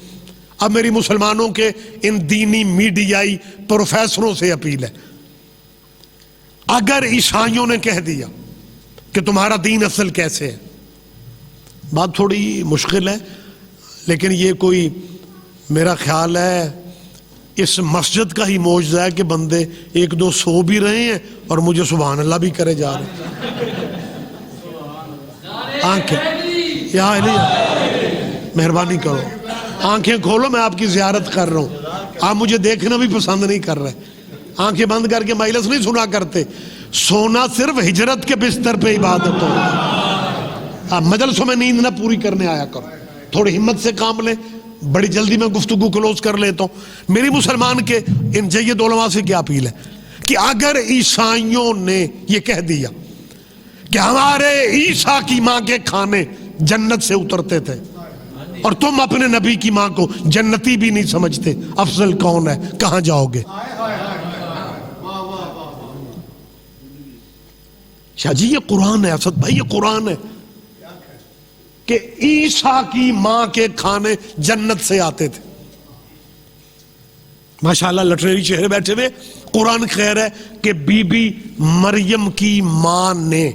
اب میری مسلمانوں کے ان دینی میڈیائی پروفیسروں سے اپیل ہے، اگر عیسائیوں نے کہہ دیا کہ تمہارا دین اصل کیسے ہے، بات تھوڑی مشکل ہے لیکن یہ کوئی میرا خیال ہے اس مسجد کا ہی معجزہ ہے کہ بندے 1-2 سو بھی رہے ہیں اور مجھے سبحان اللہ بھی کرے جا رہے ہیں. آنکھیں یا مہربانی کرو آنکھیں کھولو، میں آپ کی زیارت کر رہا ہوں. آپ مجھے دیکھنا بھی پسند نہیں کر رہے. آنکھیں بند کر کے مجلس نہیں سنا کرتے. سونا صرف ہجرت کے بستر پہ عبادت ہوتا ہے. مجلسوں میں نیند نہ پوری کرنے آیا کرو، تھوڑی ہمت سے کام لیں. بڑی جلدی میں گفتگو کلوز کر لیتا ہوں. میری مسلمان کے ان جید علماء سے کیا اپیل ہے کہ اگر عیسائیوں نے یہ کہہ دیا کہ ہمارے عیسیٰ کی ماں کے کھانے جنت سے اترتے تھے اور تم اپنے نبی کی ماں کو جنتی بھی نہیں سمجھتے، افضل کون ہے؟ کہاں جاؤ گے؟ شاہ جی یہ قرآن ہے، اسد بھائی یہ قرآن ہے کہ عیسیٰ کی ماں کے کھانے جنت سے آتے تھے. ماشاءاللہ لٹریری چہرے بیٹھے ہوئے. قرآن کہہ رہا ہے کہ بی بی مریم کی ماں نے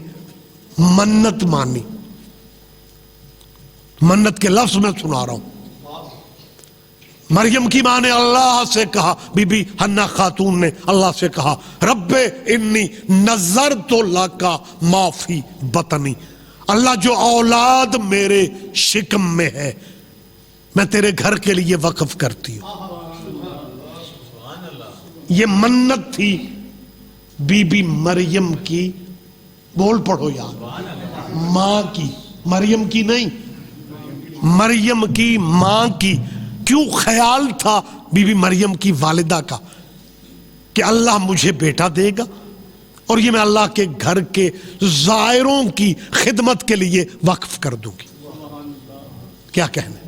منت مانی. منت کے لفظ میں سنا رہا ہوں. مریم کی ماں نے اللہ سے کہا، بی بی حنا خاتون نے اللہ سے کہا رب انی نظرت لک ما فی بطنی، اللہ جو اولاد میرے شکم میں ہے میں تیرے گھر کے لیے وقف کرتی ہوں. یہ منت تھی بی بی مریم کی. بول پڑھو یار، ماں کی، مریم کی نہیں، مریم کی ماں کی. کیوں خیال تھا بی بی مریم کی والدہ کا کہ اللہ مجھے بیٹا دے گا اور یہ میں اللہ کے گھر کے زائروں کی خدمت کے لیے وقف کر دوں گی. کیا کہنا؟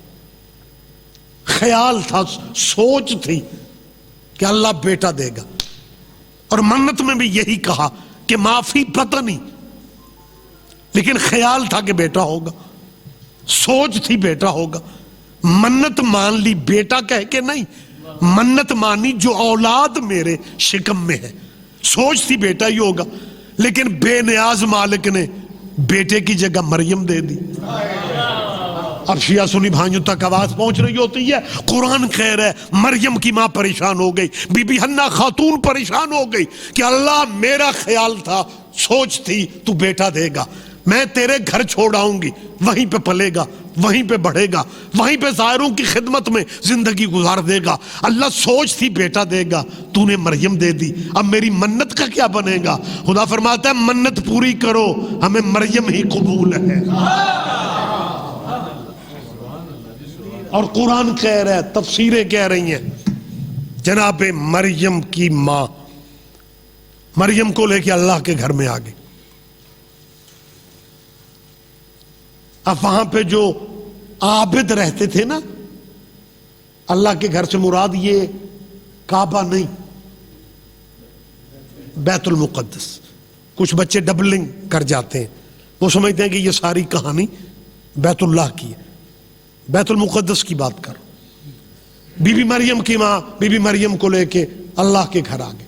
خیال تھا، سوچ تھی کہ اللہ بیٹا دے گا. اور منت میں بھی یہی کہا کہ معافی پتہ نہیں، لیکن خیال تھا کہ بیٹا ہوگا، سوچ تھی بیٹا ہوگا. منت مان لی، بیٹا کہہ کے نہیں، منت مانی جو اولاد میرے شکم میں ہے. سوچ تھی بیٹا ہی ہوگا، لیکن بے نیاز مالک نے بیٹے کی جگہ مریم دے دی. اب شیعہ سنی بھائیوں تک آواز پہنچ رہی ہوتی ہے. قرآن کہہ رہا ہے مریم کی ماں پریشان ہو گئی، بی بی حنا خاتون پریشان ہو گئی کہ اللہ میرا خیال تھا سوچ تھی تو بیٹا دے گا، میں تیرے گھر چھوڑ آؤں گی، وہیں پہ پلے گا، وہیں پہ بڑھے گا، وہیں پہ ظاہروں کی خدمت میں زندگی گزار دے گا۔ اللہ سوچ تھی بیٹا دے گا، تو نے مریم دے دی، اب میری منت کا کیا بنے گا؟ خدا فرماتا ہے منت پوری کرو، ہمیں مریم ہی قبول ہے۔ اور قرآن کہہ رہا ہے، تفسیریں کہہ رہی ہیں، جناب مریم کی ماں مریم کو لے کے اللہ کے گھر میں آ گئی۔ اب وہاں پہ جو عابد رہتے تھے نا، اللہ کے گھر سے مراد یہ کعبہ نہیں، بیت المقدس۔ کچھ بچے ڈبلنگ کر جاتے ہیں، وہ سمجھتے ہیں کہ یہ ساری کہانی بیت اللہ کی ہے، بیت المقدس کی بات کر۔ بی بی مریم کی ماں بی بی مریم کو لے کے اللہ کے گھر آ گئے۔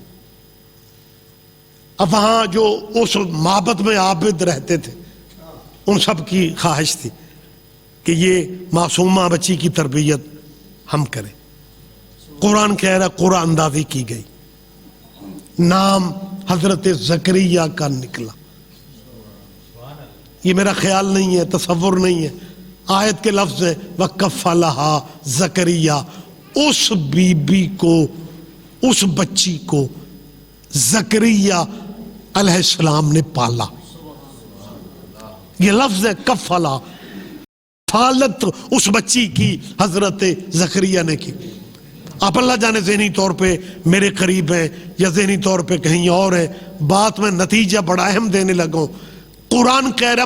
اب وہاں جو اس معبد میں عابد رہتے تھے، ان سب کی خواہش تھی کہ یہ معصومہ بچی کی تربیت ہم کریں۔ قرآن کہہ رہا قرآن اندازی کی گئی، نام حضرت زکریا کا نکلا۔ یہ میرا خیال نہیں ہے، تصور نہیں ہے، آیت کے لفظ ہے وَكَفَّلَهَا زکریا، اس بی بی کو، اس بچی کو زکریا علیہ السلام نے پالا۔ یہ لفظ ہے کفلا، فالت اس بچی کی حضرت زکریا نے کی۔ آپ اللہ جانے ذہنی طور پہ میرے قریب ہیں یا ذہنی طور پہ کہیں اور ہیں، بات میں نتیجہ بڑا اہم دینے لگا ہوں۔ قرآن کہہ رہا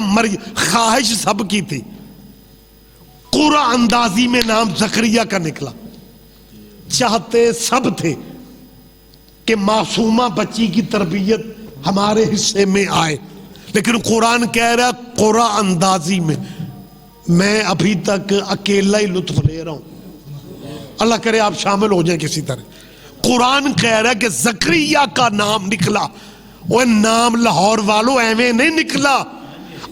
خواہش سب کی تھی، قرآن اندازی میں نام زکریا کا نکلا۔ چاہتے سب تھے کہ معصومہ بچی کی تربیت ہمارے حصے میں آئے، لیکن قرآن کہہ رہا قرآن اندازی میں ابھی تک اکیلا ہی لطف لے رہا ہوں، اللہ کرے آپ شامل ہو جائیں کسی طرح۔ قرآن کہہ رہا ہے کہ زکریا کا نام نکلا، وہ نام لاہور والوں ایویں نہیں نکلا،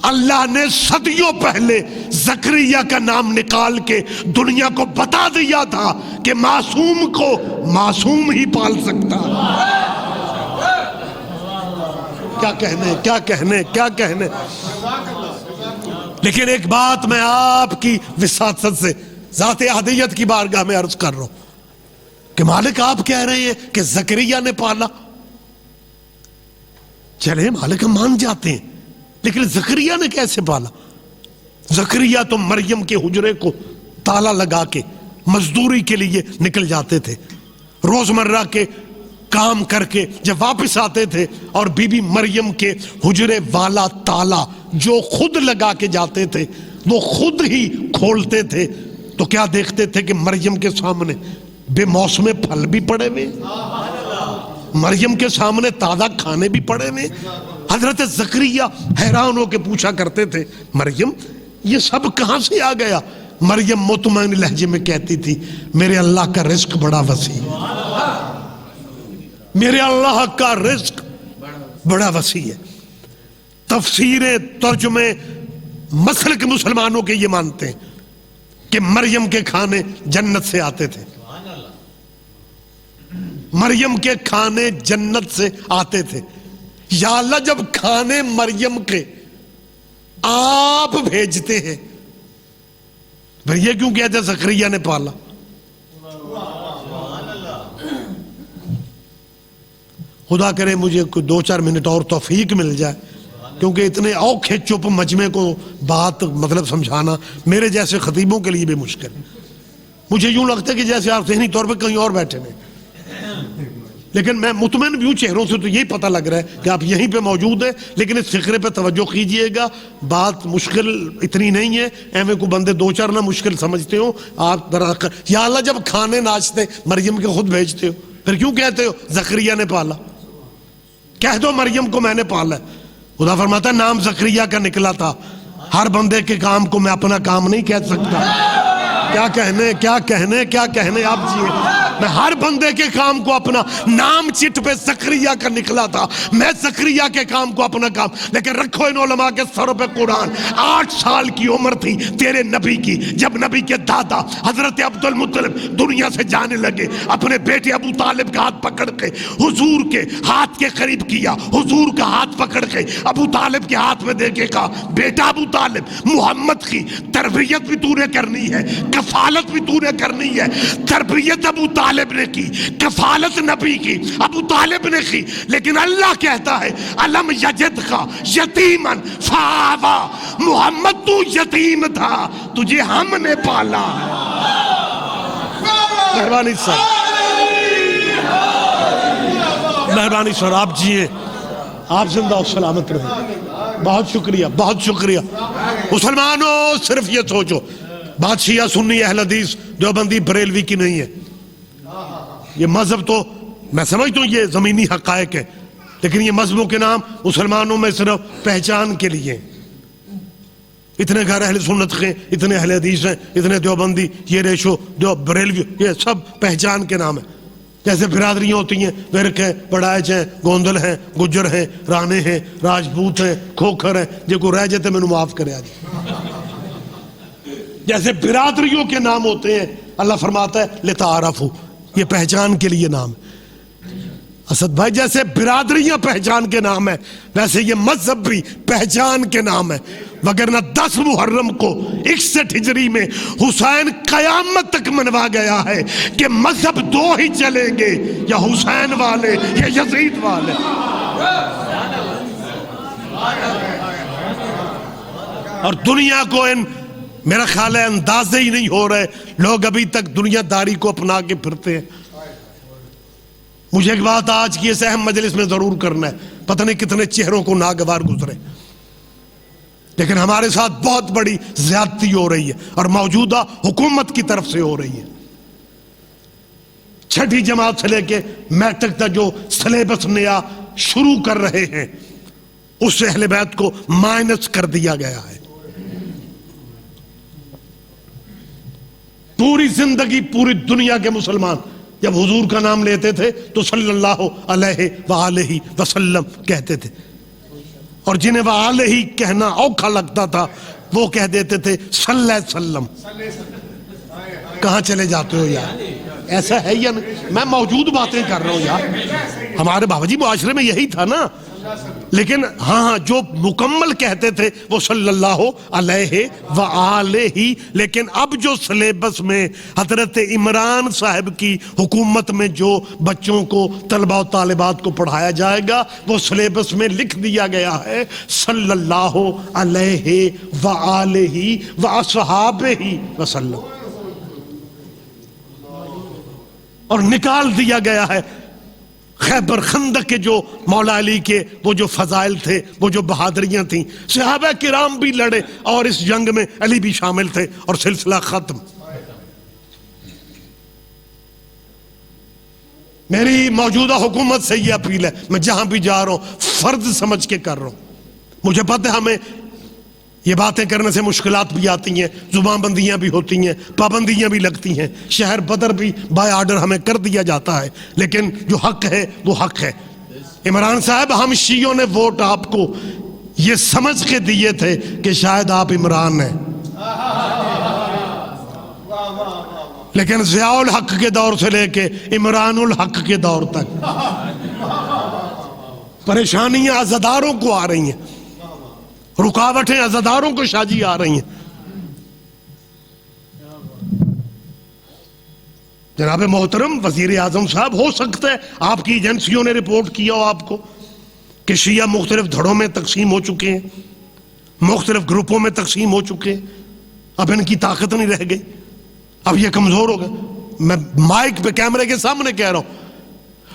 اللہ نے صدیوں پہلے زکریا کا نام نکال کے دنیا کو بتا دیا تھا کہ معصوم کو معصوم ہی پال سکتا۔ کیا کہنے کیا کہنے کیا کہنے۔ لیکن ایک بات میں آپ کی وساطت سے ذات احدیت کی بارگاہ میں عرض کر رہا ہوں کہ مالک آپ کہہ رہے ہیں کہ زکریا نے پالا، چلے مالک ہم مان جاتے ہیں، لیکن زکریا نے کیسے پالا؟ زکریا تو مریم کے حجرے کو تالا لگا کے مزدوری کے لیے نکل جاتے تھے، روزمرہ کے کام کر کے جب واپس آتے تھے اور بی بی مریم کے حجرے والا تالا جو خود لگا کے جاتے تھے وہ خود ہی کھولتے تھے، تو کیا دیکھتے تھے کہ مریم کے سامنے بے موسم پھل بھی پڑے ہوئے، مریم کے سامنے تازہ کھانے بھی پڑے ہوئے۔ حضرت زکریا حیران ہو کے پوچھا کرتے تھے مریم یہ سب کہاں سے آ گیا؟ مریم مطمئن لہجے میں کہتی تھی میرے اللہ کا رزق بڑا وسیع ہے، میرے اللہ کا رزق بڑا وسیع ہے۔ تفسیر ترجمے مسلک مسلمانوں کے یہ مانتے ہیں کہ مریم کے کھانے جنت سے آتے تھے، مریم کے کھانے جنت سے آتے تھے۔ یا اللہ جب کھانے مریم کے آپ بھیجتے ہیں، پھر یہ کیوں کہتے زکریا نے پالا؟ خدا کرے مجھے کوئی 2-4 منٹ اور توفیق مل جائے، کیونکہ اتنے اوکھے چپ مجمع کو بات مطلب سمجھانا میرے جیسے خطیبوں کے لیے بھی مشکل ہے۔ مجھے یوں لگتا ہے کہ جیسے آپ ذہنی طور پہ کہیں اور بیٹھے ہیں، لیکن میں مطمئن بھی ہوں، چہروں سے تو یہی پتہ لگ رہا ہے کہ آپ یہیں پہ موجود ہیں، لیکن اس فقرے پہ توجہ کیجئے گا، بات مشکل اتنی نہیں ہے، ایویں کو بندے 2-4 نہ مشکل سمجھتے ہو آپ۔ یا اللہ جب کھانے ناشتے مریم کے خود بھیجتے ہو، پھر کیوں کہتے ہو زکریا نے پالا؟ کہہ دو مریم کو میں نے پالا ہے۔ خدا فرماتا ہے نام زکریا کا نکلا تھا، ہر بندے کے کام کو میں اپنا کام نہیں کہہ سکتا۔ کیا کہنے کیا کہنے کیا کہنے آپ جیے۔ میں ہر بندے کے کام کو اپنا نام چٹ پہ زکریا کا نکلا تھا، میں زکریا کے کام کو اپنا کام، لیکن رکھو ان علماء کے سروں پہ قرآن۔ 8 سال کی عمر تھی تیرے نبی کی جب نبی کے دادا حضرت عبد المطلب دنیا سے جانے لگے، اپنے بیٹے ابو طالب کا ہاتھ پکڑ کے حضور کے ہاتھ کے قریب کیا، حضور کا ہاتھ پکڑ کے ابو طالب کے ہاتھ میں دے کے کہا، بیٹا ابو طالب، محمد کی تربیت بھی تو نے کرنی ہے، کفالت بھی تو نے کرنی ہے۔ تربیت ابو طالب نے کی، کفالت نبی کی ابو طالب نے کی، لیکن اللہ کہتا ہے الم یجد کا یتیمن فآوا، محمد تو یتیم تھا، تجھے ہم نے پالا۔ مہربانی سر، مہربانی سر، آپ جیے، آپ زندہ و سلامت رہے۔ بہت شکریہ، بہت شکریہ۔ مسلمانوں صرف یہ سوچو، بات شیعہ سنی اہل حدیث دیوبندی بریلوی کی نہیں ہے۔ یہ مذہب تو میں سمجھتا ہوں یہ زمینی حقائق ہے، لیکن یہ مذہبوں کے نام مسلمانوں میں صرف پہچان کے لیے ہیں۔ اتنے گھر اہل سنت کے، اتنے اہل حدیث ہیں، اتنے دیوبندی، یہ ریشو جو بریلوی، یہ سب پہچان کے نام ہیں۔ جیسے برادریاں ہوتی ہیں، ورک ہیں، پڑائچ ہیں، گوندل ہیں، گجر ہیں، رانے ہیں، راجپوت ہیں، کھوکھر ہیں، جے کو رہ جاتے میں نے معاف کرے آج۔ جیسے برادریوں کے نام ہوتے ہیں، اللہ فرماتا ہے لتعارفوا، یہ پہچان کے لیے نام ہے۔ اسد بھائی جیسے برادریاں پہچان کے نام ہے، ویسے یہ مذہب بھی پہچان کے نام ہے۔ وگرنہ 10 محرم کو 61 ہجری میں حسین قیامت تک منوا گیا ہے کہ مذہب 2 ہی چلیں گے، یا حسین والے یا یزید والے۔ اور دنیا کو میرا خیال ہے اندازے ہی نہیں ہو رہے، لوگ ابھی تک دنیا داری کو اپنا کے پھرتے ہیں۔ مجھے ایک بات آج کی اس اہم مجلس میں ضرور کرنا ہے، پتہ نہیں کتنے چہروں کو ناگوار گزرے، لیکن ہمارے ساتھ بہت بڑی زیادتی ہو رہی ہے اور موجودہ حکومت کی طرف سے ہو رہی ہے۔ 6ٹھی جماعت سے لے کے میٹرک تک جو سلیبس نیا شروع کر رہے ہیں، اس سے اہل بیت کو مائنس کر دیا گیا ہے۔ پوری زندگی پوری دنیا کے مسلمان جب حضور کا نام لیتے تھے تو صلی اللہ علیہ وآلہ وسلم کہتے تھے، اور جنہیں وآلہ کہنا اوکھا لگتا تھا وہ کہہ دیتے تھے صلی اللہ علیہ وسلم۔ کہاں چلے جاتے ہو یار؟ ایسا ہے یا نہیں؟ میں موجود باتیں کر رہا ہوں یار، ہمارے بابا جی معاشرے میں یہی تھا نا۔ لیکن ہاں جو مکمل کہتے تھے وہ صلی اللہ علیہ وآلہ، لیکن اب جو سلیبس میں حضرت عمران صاحب کی حکومت میں جو بچوں کو، طلبہ و طالبات کو پڑھایا جائے گا، وہ سلیبس میں لکھ دیا گیا ہے صلی اللہ علیہ وآلہ واصحابہ وسلم، اور نکال دیا گیا ہے خیبر خندق کے جو مولا علی کے وہ جو فضائل تھے، وہ جو بہادریاں تھیں، صحابہ کرام بھی لڑے اور اس جنگ میں علی بھی شامل تھے، اور سلسلہ ختم۔ میری موجودہ حکومت سے یہ اپیل ہے، میں جہاں بھی جا رہا ہوں فرض سمجھ کے کر رہا ہوں۔ مجھے پتہ ہے ہمیں یہ باتیں کرنے سے مشکلات بھی آتی ہیں، زبان بندیاں بھی ہوتی ہیں، پابندیاں بھی لگتی ہیں، شہر بدر بھی بائی آرڈر ہمیں کر دیا جاتا ہے، لیکن جو حق ہے وہ حق ہے۔ عمران صاحب، ہم شیعوں نے ووٹ آپ کو یہ سمجھ کے دیے تھے کہ شاید آپ عمران ہیں، لیکن ضیاء الحق کے دور سے لے کے عمران الحق کے دور تک پریشانیاں عزاداروں کو آ رہی ہیں، رکاوٹیں عزاداروں کو شاجی آ رہی ہیں۔ جناب محترم وزیر اعظم صاحب، ہو سکتا ہے آپ کی ایجنسیوں نے رپورٹ کیا ہو آپ کو کہ شیعہ مختلف دھڑوں میں تقسیم ہو چکے ہیں، مختلف گروپوں میں تقسیم ہو چکے ہیں، اب ان کی طاقت نہیں رہ گئی، اب یہ کمزور ہو گئے۔ میں مائک پہ کیمرے کے سامنے کہہ رہا ہوں،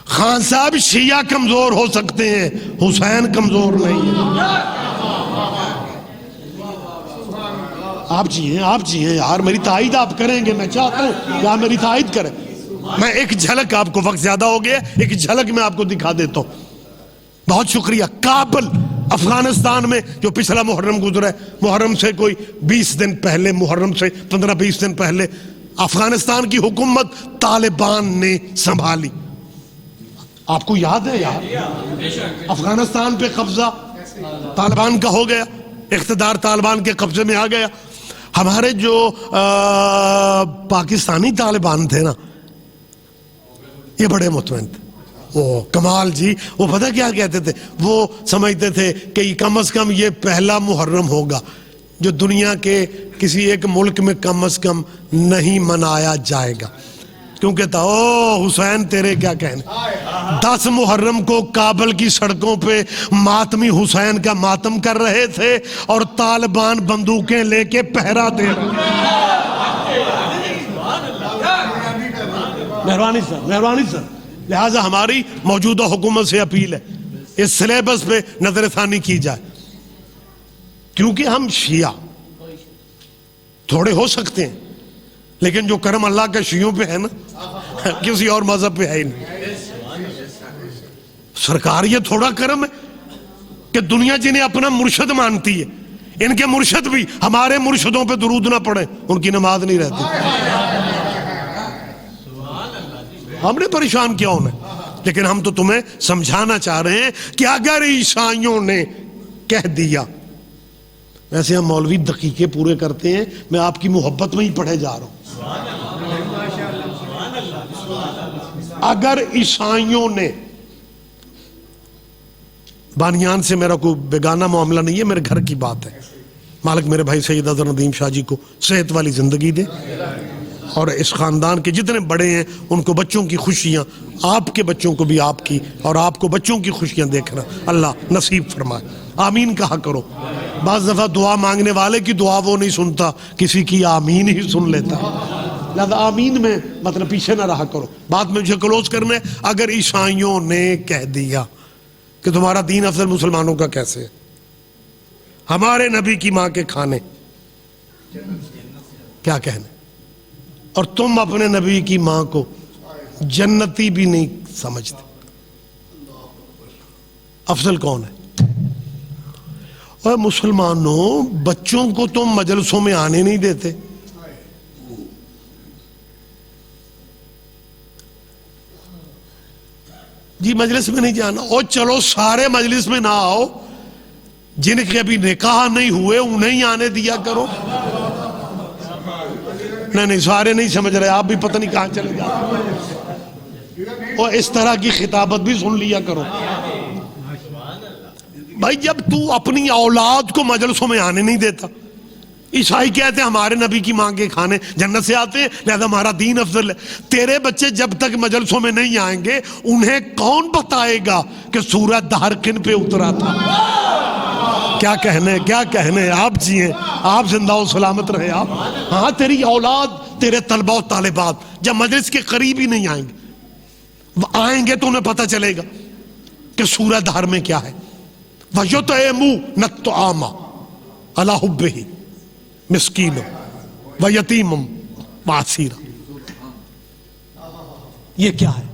خان صاحب شیعہ کمزور ہو سکتے ہیں، حسین کمزور نہیں ہے۔ آپ جی ہیں یار، میری تائید آپ کریں گے، میں چاہتا ہوں کہ آپ میری تائید کریں۔ میں ایک جھلک، آپ کو وقت زیادہ ہو گیا، ایک جھلک میں آپ کو دکھا دیتا ہوں۔ بہت شکریہ۔ کابل افغانستان میں جو پچھلا محرم گزرا ہے، محرم سے کوئی 20 دن پہلے، محرم سے 15-20 دن پہلے افغانستان کی حکومت طالبان نے سنبھالی. آپ کو یاد ہے یار افغانستان پہ قبضہ طالبان کا ہو گیا, اقتدار طالبان کے قبضے میں آ گیا. ہمارے جو پاکستانی طالبان تھے نا یہ بڑے مطمئن تھے. وہ کمال جی, وہ پتہ کیا کہتے تھے, وہ سمجھتے تھے کہ کم از کم یہ پہلا محرم ہوگا جو دنیا کے کسی ایک ملک میں کم از کم نہیں منایا جائے گا, کیونکہ تھا او حسین تیرے کیا کہنے, 10 محرم کو کابل کی سڑکوں پہ ماتمی حسین کا ماتم کر رہے تھے اور طالبان بندوقیں لے کے پہرا دے رہے. مہربانی سر, لہٰذا ہماری موجودہ حکومت سے اپیل ہے اس سلیبس پہ نظر ثانی کی جائے, کیونکہ ہم شیعہ تھوڑے ہو سکتے ہیں لیکن جو کرم اللہ کے شیعوں پہ ہے نا کسی اور مذہب پہ ہے ہی نہیں. سرکار یہ تھوڑا کرم ہے کہ دنیا جنہیں اپنا مرشد مانتی ہے ان کے مرشد بھی ہمارے مرشدوں پہ درود نہ پڑھیں, ان کی نماز نہیں رہتی. ہم نے پریشان کیا انہیں, لیکن ہم تو تمہیں سمجھانا چاہ رہے ہیں کہ اگر عیسائیوں نے کہہ دیا, ویسے ہم مولوی دقیقے پورے کرتے ہیں, میں آپ کی محبت میں ہی پڑھے جا رہا ہوں. اگر عیسائیوں نے, بانیان سے میرا کوئی بیگانہ معاملہ نہیں ہے, میرے گھر کی بات ہے, مالک میرے بھائی سید اظہر ندیم شاہ جی کو صحت والی زندگی دے اور اس خاندان کے جتنے بڑے ہیں ان کو بچوں کی خوشیاں, آپ کے بچوں کو بھی آپ کی اور آپ کو بچوں کی خوشیاں دیکھنا اللہ نصیب فرمائے. آمین کہا کرو. بعض دفعہ دعا مانگنے والے کی دعا وہ نہیں سنتا, کسی کی آمین ہی سن لیتا. لہذا آمین میں مطلب پیچھے نہ رہا کرو. بات میں مجھے کلوز کرنے, اگر عیسائیوں نے کہہ دیا کہ تمہارا دین افضل مسلمانوں کا کیسے ہے, ہمارے نبی کی ماں کے کھانے کیا کہنے, اور تم اپنے نبی کی ماں کو جنتی بھی نہیں سمجھتے, افضل کون ہے؟ اور مسلمانوں بچوں کو تم مجلسوں میں آنے نہیں دیتے. جی مجلس میں نہیں جانا, اور چلو سارے مجلس میں نہ آؤ, جن کے ابھی نکاح نہیں ہوئے انہیں آنے دیا کرو. نہیں سارے نہیں سمجھ رہے, آپ بھی پتہ نہیں کہاں چلے جاتے, اور اس طرح کی خطابت بھی سن لیا کرو. بھائی جب تو اپنی اولاد کو مجلسوں میں آنے نہیں دیتا, عیسائی کہتے ہیں ہمارے نبی کی ماں کے کھانے جنت سے آتے ہیں لہذا ہمارا دین افضل ہے, تیرے بچے جب تک مجلسوں میں نہیں آئیں گے انہیں کون بتائے گا کہ سورہ دہر کن پہ اترا تھا؟ کیا کہنے آپ جیئیں, آپ زندہ و سلامت رہے آپ. ہاں تیری اولاد, تیرے طلبہ و طالبات جب مجلس کے قریب ہی نہیں آئیں گے تو انہیں پتہ چلے گا کہ سورہ دہر میں کیا ہے. وَيُطْعِمُونَ الطَّعَامَ عَلَىٰ حُبِّهِ مِسْكِينًا وَيَتِيمًا وَأَسِيرًا. یہ کیا ہے؟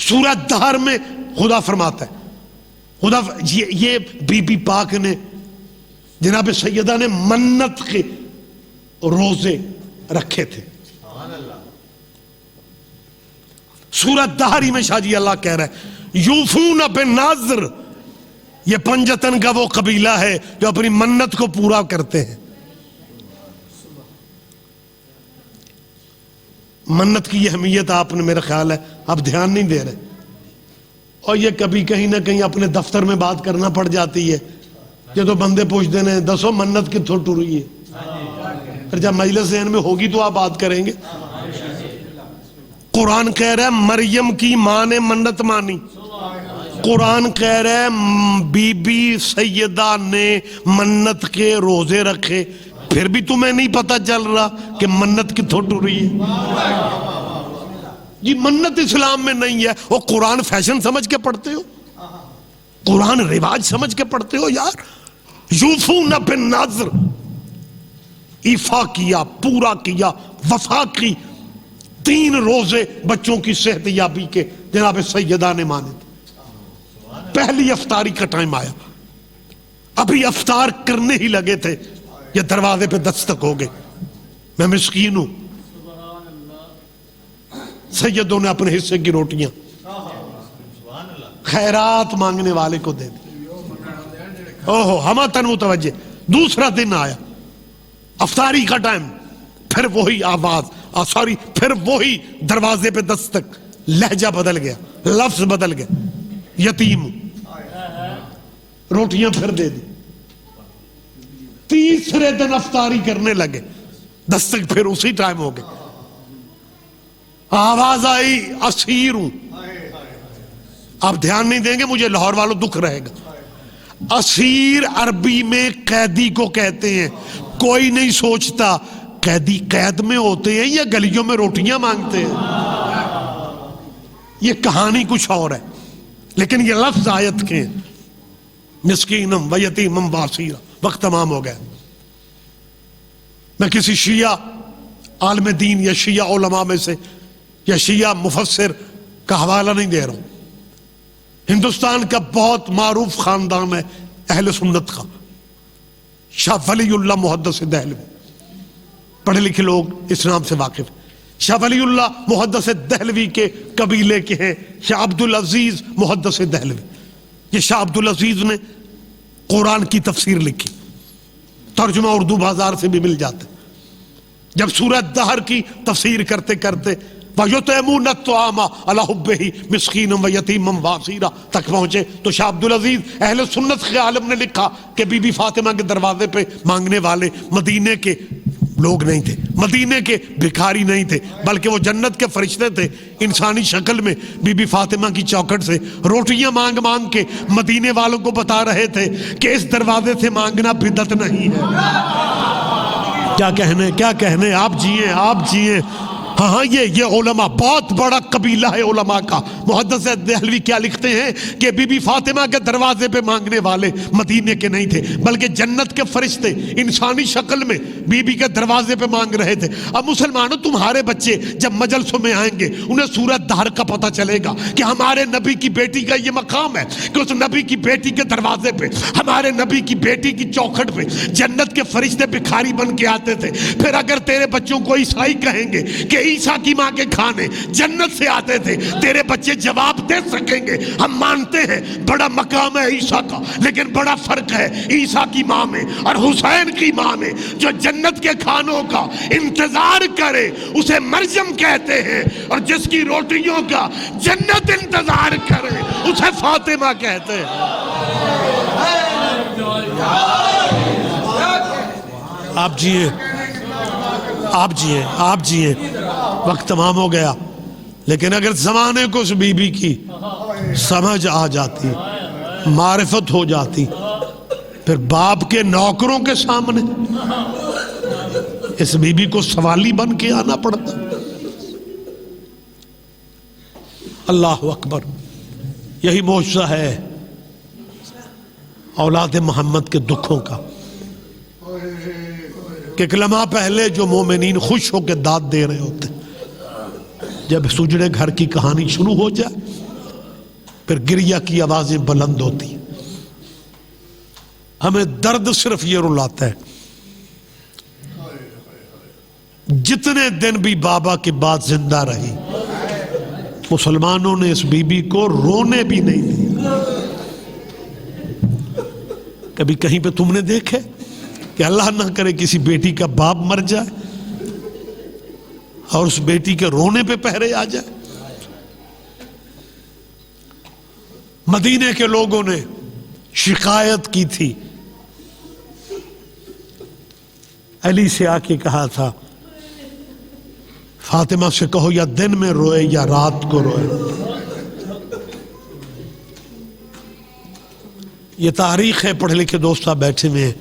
سورہ دہر میں خدا فرماتا ہے, خدا یہ بی بی پاک نے جناب سیدہ نے منت کے روزے رکھے تھے. سورہ دہر ہی میں شاہ جی اللہ کہہ رہا ہے یوفون بالنذر, یہ پنجتن کا وہ قبیلہ ہے جو اپنی منت کو پورا کرتے ہیں. منت کی یہ اہمیت آپ نے میرا خیال ہے آپ دھیان نہیں دے رہے, اور یہ کبھی کہیں نہ کہیں اپنے دفتر میں بات کرنا پڑ جاتی ہے. یہ تو بندے پوچھتے ہیں دسو منت کتوں ٹوری ہے, پھر جب مجلس ذہن میں ہوگی تو آپ بات کریں گے. قرآن کہہ رہا ہے مریم کی ماں نے منت مانی, قرآن کہہ رہا ہے بی بی سیدہ نے منت کے روزے رکھے, پھر بھی تمہیں نہیں پتا چل رہا کہ منت کتوں ٹوری ہے. جی منت اسلام میں نہیں ہے, وہ قرآن فیشن سمجھ کے پڑھتے ہو, قرآن رواج سمجھ کے پڑھتے ہو یار. یوفون بالنذر, ایفا کیا, پورا کیا, وفا کی. 3 روزے بچوں کی صحت یابی کے جناب سیدہ نے مانے تھے. پہلی افطاری کا ٹائم آیا, ابھی افطار کرنے ہی لگے تھے, یہ دروازے پہ دستک ہو گئے. میں مسکین ہوں, سیدوں نے اپنے حصے کی روٹیاں خیرات مانگنے والے کو دے دی. اوہو ہما تن متوجہ. دوسرا دن آیا افطاری کا ٹائم، پھر وہی آواز پھر وہی دروازے پہ دستک. لہجہ بدل گیا، لفظ بدل گیا. یتیم روٹیاں پھر دے دی. تیسرے دن افطاری کرنے لگے، دستک پھر اسی ٹائم ہو گئے. آواز آئی اسیر ہوں. آپ دھیان نہیں دیں گے مجھے لاہور والوں دکھ رہے گا. اسیر عربی میں قیدی کو کہتے ہیں. کوئی نہیں سوچتا قیدی قید میں ہوتے ہیں یا گلیوں میں روٹیاں مانگتے ہیں. یہ کہانی کچھ اور ہے، لیکن یہ لفظ آیت کے ہیں. مسکینم و یتیمم واسیرا. وقت تمام ہو گیا. میں کسی شیعہ عالم دین یا شیعہ علماء میں سے یا شیعہ مفسر کا حوالہ نہیں دے رہا ہوں. ہندوستان کا بہت معروف خاندان ہے اہل سنت کا، شاہ ولی اللہ محدث دہلوی. پڑھے لکھے لوگ اس نام سے واقف. شاہ ولی اللہ محدث دہلوی کے قبیلے کے ہیں شاہ عبدالعزیز محدث دہلوی. یہ شاہ عبدالعزیز نے قرآن کی تفسیر لکھی، ترجمہ اردو بازار سے بھی مل جاتے. جب سورہ دہر کی تفسیر کرتے کرتے وَيُطْعِمُونَ الطَّعَامَ عَلَىٰ حُبِّهِ مِسْكِينًا وَيَتِيمًا وَأَسِيرًا تک پہنچے تو شاہ عبدالعزیز اہل سنت کے عالم نے لکھا کہ بی بی فاطمہ کے دروازے پہ مانگنے والے مدینے کے لوگ نہیں تھے، مدینے کے بھکاری نہیں تھے، بلکہ وہ جنت کے فرشتے تھے. انسانی شکل میں بی بی فاطمہ کی چوکھٹ سے روٹیاں مانگ مانگ کے مدینے والوں کو بتا رہے تھے کہ اس دروازے سے مانگنا بدعت نہیں ہے. کیا کہنے آپ جیئیں. ہاں یہ علماء بہت بڑا قبیلہ ہے علماء کا. محدث دہلوی کیا لکھتے ہیں کہ بی بی فاطمہ کے دروازے پہ مانگنے والے مدینے کے نہیں تھے، بلکہ جنت کے فرشتے انسانی شکل میں بی بی کے دروازے پہ مانگ رہے تھے. اب مسلمانوں تمہارے بچے جب مجلسوں میں آئیں گے انہیں سورہ دہر کا پتہ چلے گا کہ ہمارے نبی کی بیٹی کا یہ مقام ہے کہ اس نبی کی بیٹی کے دروازے پہ، ہمارے نبی کی بیٹی کی چوکھٹ پہ جنت کے فرشتے بھکاری بن کے آتے تھے. پھر اگر تیرے بچوں کو عیسائی کہیں گے کہ عیسیٰ کی ماں کے کھانے جنت سے آتے تھے، تیرے بچے جواب دے سکیں گے ہم مانتے ہیں بڑا مقام ہے عیسیٰ کا، لیکن بڑا فرق ہے عیسیٰ کی ماں میں اور حسین کی ماں میں. جو جنت کے کھانوں کا انتظار کرے اسے مریم کہتے ہیں، اور جس کی روٹیوں کا جنت انتظار کرے اسے فاطمہ کہتے ہیں. آپ جیے وقت تمام ہو گیا. لیکن اگر زمانے کو اس بی بی کی سمجھ آ جاتی، معرفت ہو جاتی، پھر باپ کے نوکروں کے سامنے اس بی بی کو سوالی بن کے آنا پڑتا. اللہ اکبر. یہی معجزہ ہے اولاد محمد کے دکھوں کا کہ ایک لمحہ پہلے جو مومنین خوش ہو کے داد دے رہے ہوتے، جب سجڑے گھر کی کہانی شروع ہو جائے پھر گریہ کی آوازیں بلند ہوتی. ہمیں درد صرف یہ رلاتا ہے جتنے دن بھی بابا کی بات زندہ رہی مسلمانوں نے اس بی بی کو رونے بھی نہیں دیا. کبھی کہیں پہ تم نے دیکھے کہ اللہ نہ کرے کسی بیٹی کا باپ مر جائے اور اس بیٹی کے رونے پہ پہرے آ جائے؟ مدینے کے لوگوں نے شکایت کی تھی، علی سے آ کے کہا تھا فاطمہ سے کہو یا دن میں روئے یا رات کو روئے. یہ تاریخ ہے، پڑھے لکھے دوست آپ بیٹھے ہوئے ہیں.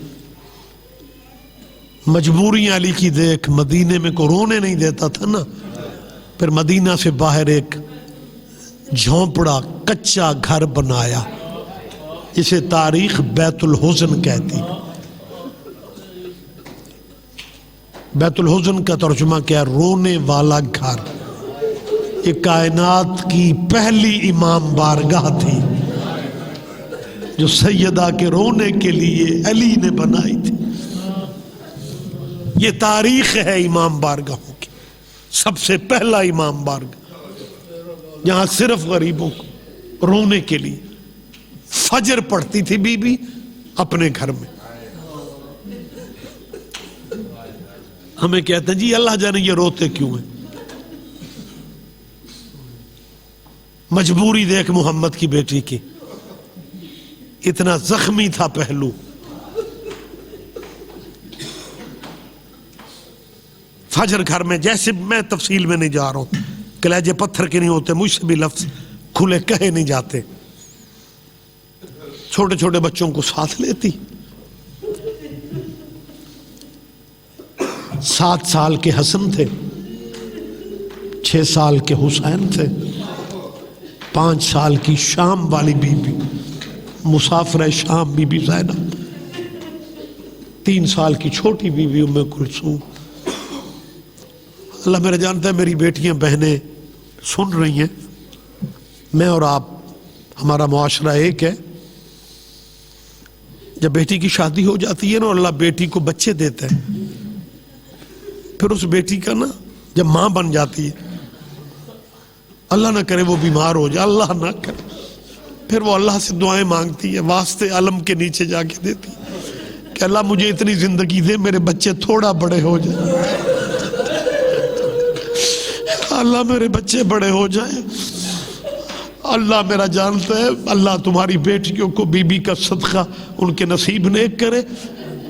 مجبوریاں علی کی دیکھ، مدینے میں کو رونے نہیں دیتا تھا نا، پھر مدینہ سے باہر ایک جھونپڑا کچا گھر بنایا، اسے تاریخ بیت الحزن کہتی. بیت الحزن کا ترجمہ کیا؟ رونے والا گھر. یہ کائنات کی پہلی امام بارگاہ تھی جو سیدہ کے رونے کے لیے علی نے بنائی تھی. یہ تاریخ ہے امام بارگاہوں کی. سب سے پہلا امام بارگاہ جہاں صرف غریبوں کو رونے کے لیے فجر پڑھتی تھی بی بی اپنے گھر میں. ہمیں کہتے ہیں جی اللہ جانے یہ روتے کیوں ہیں. مجبوری دیکھ محمد کی بیٹی کی، اتنا زخمی تھا پہلو. فجر گھر میں، جیسے میں تفصیل میں نہیں جا رہا ہوں، کلیجے پتھر کے نہیں ہوتے، مجھ سے بھی لفظ کھلے کہے نہیں جاتے. چھوٹے چھوٹے بچوں کو ساتھ لیتی. 7 سال کے حسن تھے، 6 سال کے حسین تھے، 5 سال کی شام والی بی بی مسافر شام بی بی زینب، 3 سال کی چھوٹی بی بی ام کلثوم. اللہ میرا جانتا ہے میری بیٹیاں بہنیں سن رہی ہیں. میں اور آپ، ہمارا معاشرہ ایک ہے. جب بیٹی کی شادی ہو جاتی ہے نا، اللہ بیٹی کو بچے دیتا ہے، پھر اس بیٹی کا نا جب ماں بن جاتی ہے، اللہ نہ کرے وہ بیمار ہو جائے، اللہ نہ کرے، پھر وہ اللہ سے دعائیں مانگتی ہے، واسطے علم کے نیچے جا کے دیتی ہے کہ اللہ مجھے اتنی زندگی دے، میرے بچے تھوڑا بڑے ہو جائیں، اللہ میرے بچے بڑے ہو جائیں. اللہ میرا جانتا ہے، اللہ تمہاری بیٹیوں کو بی بی کا صدقہ ان کے نصیب نیک کرے.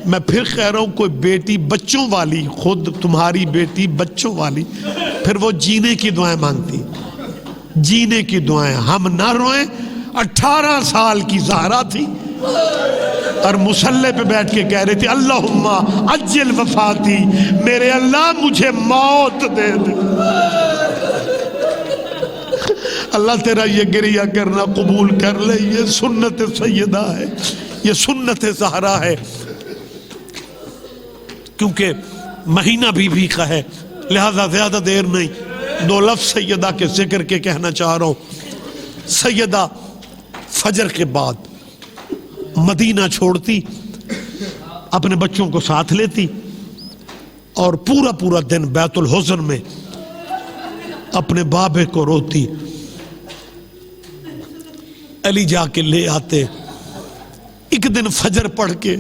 میں پھر کہہ رہا ہوں، کوئی بیٹی بچوں والی، خود تمہاری بیٹی بچوں والی، پھر وہ جینے کی دعائیں مانگتی، جینے کی دعائیں. ہم نہ روئیں. 18 سال کی زہرا تھی اور مصلی پہ بیٹھ کے کہہ رہی تھی اللہم عجل وفاتی، میرے اللہ مجھے موت دے دے. اللہ تیرا یہ گریہ کرنا قبول کر لے. یہ سنت سیدہ ہے، یہ سنت زہرا ہے. کیونکہ مہینہ بی بی کا ہے، لہذا زیادہ دیر نہیں، 2 لفظ سیدہ کے ذکر کے کہنا چاہ رہا ہوں. سیدہ فجر کے بعد مدینہ چھوڑتی، اپنے بچوں کو ساتھ لیتی اور پورا دن بیت الحزن میں اپنے بابے کو روتی. علی جا کے لے آتے. ایک دن فجر پڑھ کے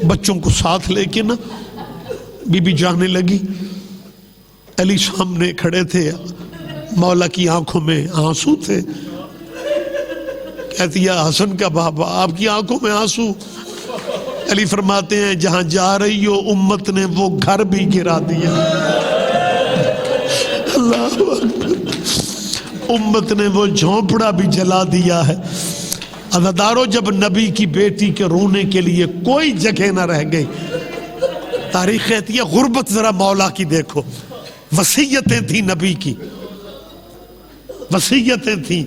بچوں کو ساتھ لے کے نا بی بی جانے لگی. علی سامنے کھڑے تھے، مولا کی آنکھوں میں آنسو تھے. کہتی ہے حسن کا بابا آپ کی آنکھوں میں آنسو. علی فرماتے ہیں جہاں جا رہی ہو امت نے وہ گھر بھی گرا دیا. اللہ اکبر. امت نے وہ جھونپڑا بھی جلا دیا ہے. عزادارو، جب نبی کی بیٹی کے رونے کے لیے کوئی جگہ نہ رہ گئی، تاریخ کہتی ہے غربت ذرا مولا کی دیکھو. وصیتیں تھیں نبی کی، وصیتیں تھیں.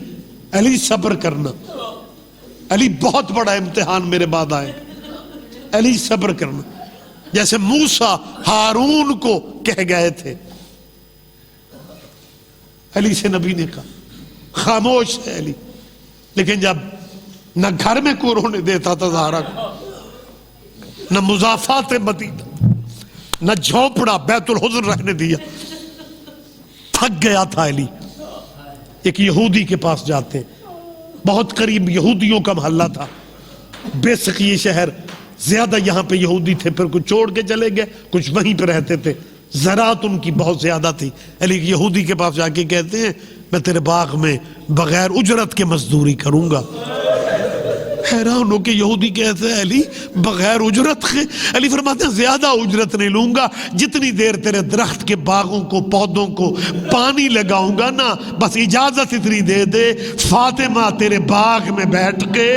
علی صبر کرنا، علی بہت بڑا امتحان میرے بعد آئے. علی صبر کرنا. جیسے موسیٰ ہارون کو کہہ گئے تھے، علی سے نبی نے کہا خاموش ہے علی. لیکن جب نہ گھر میں کوئی رونے دیتا تھا زہرا کو، نہ مضافات مدینہ، نہ جھونپڑا بیت الحزن رہنے دیا. تھک گیا تھا علی. ایک یہودی کے پاس جاتے، بہت قریب یہودیوں کا محلہ تھا. بے سقی شہر، زیادہ یہاں پہ یہودی تھے، پھر کچھ چھوڑ کے چلے گئے، کچھ وہیں پہ رہتے تھے. زراعت ان کی بہت زیادہ تھی. علی یہودی کے پاس جا کے کہتے ہیں میں تیرے باغ میں بغیر اجرت کے مزدوری کروں گا. حیران ہو کے یہودی کہتے ہیں علی بغیر اجرت کے؟ علی فرماتے ہیں زیادہ اجرت نہیں لوں گا، جتنی دیر تیرے درخت کے باغوں کو پودوں کو پانی لگاؤں گا نا، بس اجازت اتنی دے دے فاطمہ تیرے باغ میں بیٹھ کے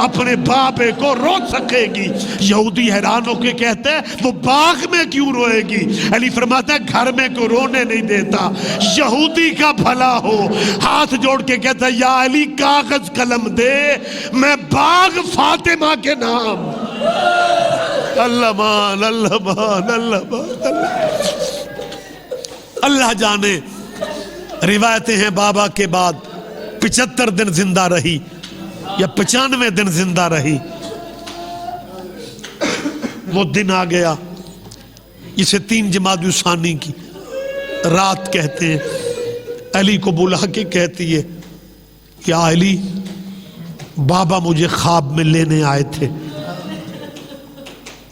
اپنے بابے کو رو سکے گی. یہودی حیران ہو کے کہتے ہیں وہ باغ میں کیوں روئے گی؟ علی فرماتا ہے گھر میں کو رونے نہیں دیتا. یہودی کا بھلا ہو، ہاتھ جوڑ کے کہتا ہے یا علی کاغذ قلم دے، میں باغ فاطمہ کے نام. اللہ مان، اللہ مان، اللہ مان. اللہ جانے. روایتیں ہیں بابا کے بعد 75 دن زندہ رہی یا 95 دن زندہ رہی. وہ دن آ گیا، اسے 3 جمادی ثانی کی رات کہتے ہیں. علی کو بلا کے کہتی ہے یا علی بابا مجھے خواب میں لینے آئے تھے،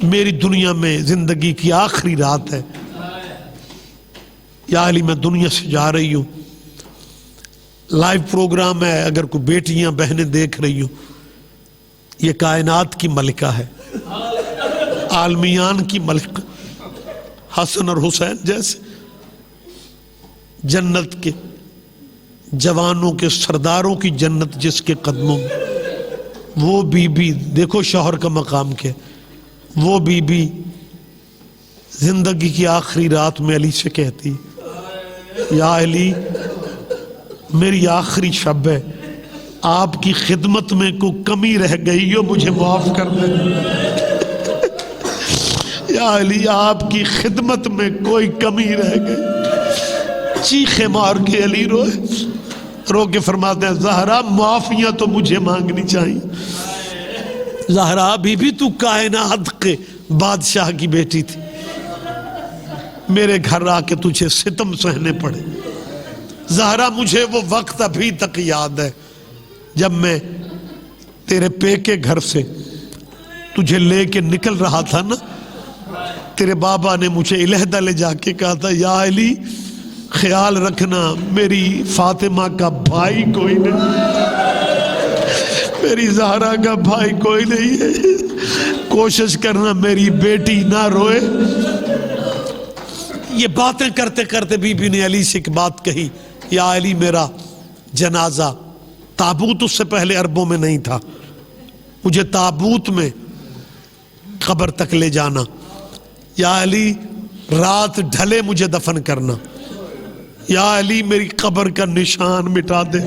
میری دنیا میں زندگی کی آخری رات ہے، یا علی میں دنیا سے جا رہی ہوں، لائیو پروگرام ہے، اگر کوئی بیٹیاں بہنیں دیکھ رہی ہوں، یہ کائنات کی ملکہ ہے، عالمیان کی ملکہ، حسن اور حسین جیسے جنت کے جوانوں کے سرداروں کی جنت جس کے قدموں میں، وہ بی بی دیکھو شوہر کا مقام کیا، وہ بی بی زندگی کی آخری رات میں علی سے کہتی یا علی میری آخری شب ہے، آپ کی خدمت میں کوئی کمی رہ گئی ہو مجھے معاف کر دیں، یا علی آپ کی خدمت میں کوئی کمی رہ گئی، چیخے مار کے علی روئے، رو کے فرماتے ہیں زہرا معافیاں تو مجھے مانگنی چاہیے، زہرا بی بی تو کائنات کے بادشاہ کی بیٹی تھی، میرے گھر آ کے تجھے ستم سہنے پڑے، زہرا مجھے وہ وقت ابھی تک یاد ہے جب میں تیرے پے کے گھر سے تجھے لے کے نکل رہا تھا نا، تیرے بابا نے مجھے علیحدہ لے جا کے کہا تھا یا علی خیال رکھنا میری فاطمہ کا بھائی کوئی نہیں، میری زہرا کا بھائی کوئی نہیں ہے، کوشش کرنا میری بیٹی نہ روئے۔ یہ باتیں کرتے کرتے بی بی نے علی سے ایک بات کہی یا علی میرا جنازہ تابوت اس سے پہلے عربوں میں نہیں تھا، مجھے تابوت میں قبر تک لے جانا، یا علی رات ڈھلے مجھے دفن کرنا، یا علی میری قبر کا نشان مٹا دے۔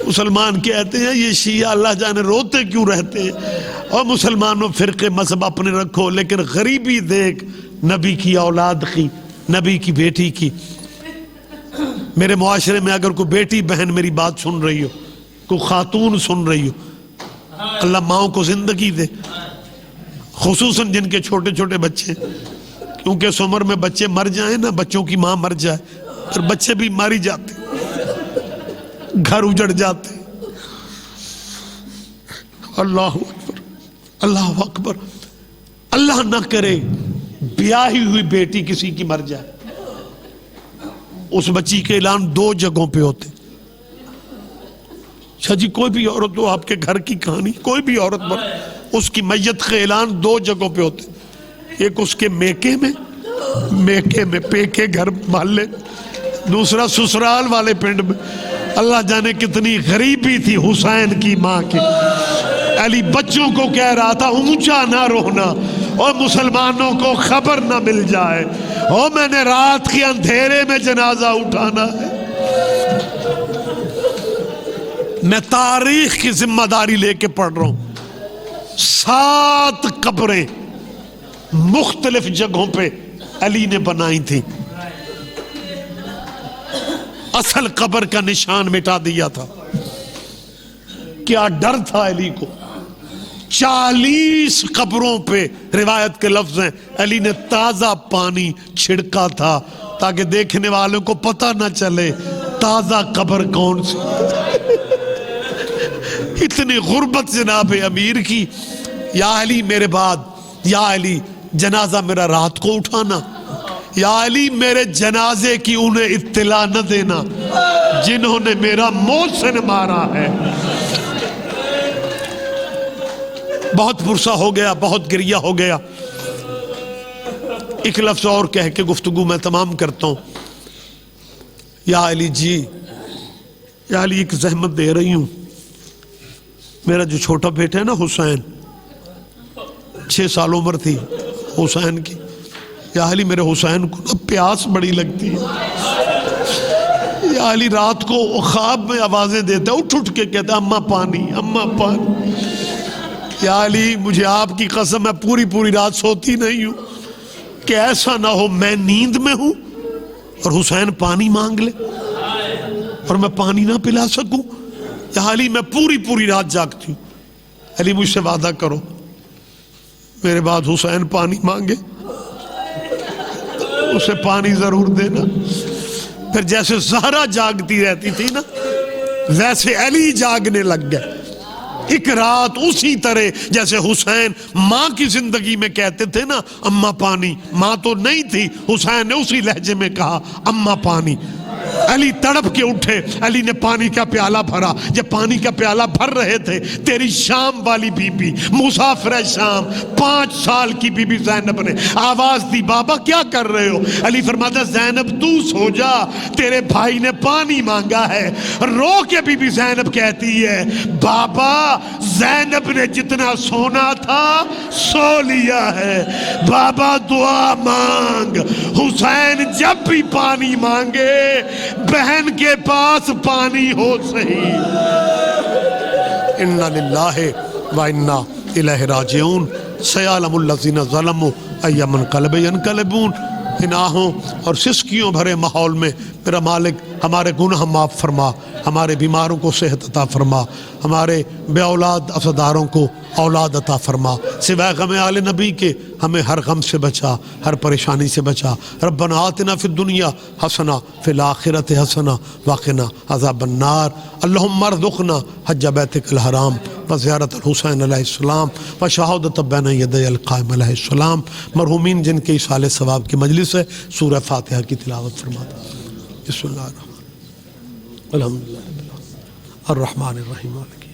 مسلمان کہتے ہیں یہ شیعہ اللہ جانے روتے کیوں رہتے ہیں، اور مسلمانوں فرقے مذہب اپنے رکھو لیکن غریبی دیکھ نبی کی اولاد کی، نبی کی بیٹی کی۔ میرے معاشرے میں اگر کوئی بیٹی بہن میری بات سن رہی ہو، کوئی خاتون سن رہی ہو، اللہ ماؤں کو زندگی دے، خصوصاً جن کے چھوٹے چھوٹے بچے، کیونکہ اس عمر میں بچے مر جائیں نا، بچوں کی ماں مر جائے پھر بچے بھی ماری جاتے، گھر اجڑ جاتے۔ اللہ اکبر اللہ اکبر، اللہ نہ کرے بیاہی ہوئی بیٹی کسی کی مر جائے، اس بچی کے اعلان 2 جگہوں پہ ہوتے۔ اچھا جی کوئی بھی عورت ہو، آپ کے گھر کی کہانی، کوئی بھی عورت مر، اس کی میت کے اعلان 2 جگہوں پہ ہوتے، ایک اس کے میکے میں پیکے گھر محلے، دوسرا سسرال والے پنڈ میں۔ اللہ جانے کتنی غریبی تھی حسین کی ماں کی، علی بچوں کو کہہ رہا تھا اونچا نہ رونا اور مسلمانوں کو خبر نہ مل جائے، اور میں نے رات کے اندھیرے میں جنازہ اٹھانا ہے۔ میں تاریخ کی ذمہ داری لے کے پڑھ رہا ہوں، 7 قبریں مختلف جگہوں پہ علی نے بنائی تھی، اصل قبر کا نشان مٹا دیا تھا۔ کیا ڈر تھا علی کو، 40 قبروں پہ روایت کے لفظ ہیں علی نے تازہ پانی چھڑکا تھا تاکہ دیکھنے والوں کو پتہ نہ چلے تازہ قبر کون سی۔ اتنی غربت جناب امیر کی، یا علی میرے بعد، یا علی جنازہ میرا رات کو اٹھانا، یا علی میرے جنازے کی انہیں اطلاع نہ دینا جنہوں نے میرا محسن مارا ہے۔ بہت پرسہ ہو گیا، بہت گریہ ہو گیا، ایک لفظ اور کہہ کے گفتگو میں تمام کرتا ہوں۔ یا علی جی، یا علی ایک زحمت دے رہی ہوں، میرا جو چھوٹا بیٹا ہے نا حسین، 6 سال عمر تھی حسین کی، یا علی میرے حسین کو نا پیاس بڑی لگتی ہے، یا علی رات کو خواب میں آوازیں دیتا ہے، اٹھ اٹھ کے کہتا ہے اماں پانی اماں پانی۔ یا علی مجھے آپ کی قسم میں پوری رات سوتی نہیں ہوں کہ ایسا نہ ہو میں نیند میں ہوں اور حسین پانی مانگ لے اور میں پانی نہ پلا سکوں۔ یا علی میں پوری رات جاگتی ہوں، علی مجھ سے وعدہ کرو میرے بعد حسین پانی مانگے اسے پانی ضرور دینا۔ پھر جیسے زہرا جاگتی رہتی تھی نا ویسے علی جاگنے لگ گئے۔ ایک رات اسی طرح جیسے حسین ماں کی زندگی میں کہتے تھے نا اماں پانی، ماں تو نہیں تھی، حسین نے اسی لہجے میں کہا اماں پانی۔ علی تڑپ کے اٹھے، علی نے پانی کا پیالہ بھرا۔ جب پانی کا پیالہ بھر رہے تھے تیری شام والی بی بی مسافر شام 5 سال کی بی بی زینب نے آواز دی بابا کیا کر رہے ہو؟ علی فرماتا زینب تو سو جا، تیرے بھائی نے پانی مانگا ہے۔ رو کے بی بی زینب کہتی ہے بابا زینب نے جتنا سونا تھا سو لیا ہے، بابا دعا مانگ، حسین جب بھی پانی مانگے بہن کے پاس پانی ہو صحیح۔ انا للہ و انا الیہ راجعون سیعلم الذین ظلموا ای منقلب ینقلبون۔ ان آہوں اور سسکیوں بھرے ماحول میں میرا مالک ہمارے گناہ معاف فرما، ہمارے بیماروں کو صحت عطا فرما، ہمارے بے اولاد عزاداروں کو اولاد عطا فرما، سوائے غم آل نبی کے ہمیں ہر غم سے بچا، ہر پریشانی سے بچا۔ ربنا آتنا فی الدنیا حسنہ فی الآخرۃ حسنہ وقنا عذاب النار۔ اللہم ارزقنا حج بیتک الحرام وزیارت الحسین علیہ السلام وشہادۃ بین یدی القائم علیہ السلام۔ مرحومین جن کے ایصال ثواب کی مجلس ہے سورہ فاتحہ کی تلاوت فرماتا۔ بسم اللہ الرحمن الحمدللہ الرحمن الرحیم مالک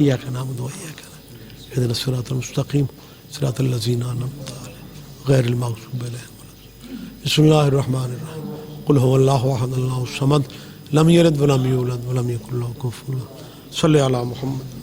ایاک نعبد و ایاک نستعین اہدنا الصراط المستقیم صراط الذین انعمت علیہم غیر المغضوب علیہم ولا الضالین۔ بسم اللہ الرحمن الرحیم قل هو اللہ احد اللہ الصمد لم یلد ولم یولد ولم یکن لہ کفوا احد۔ صلی علی محمد۔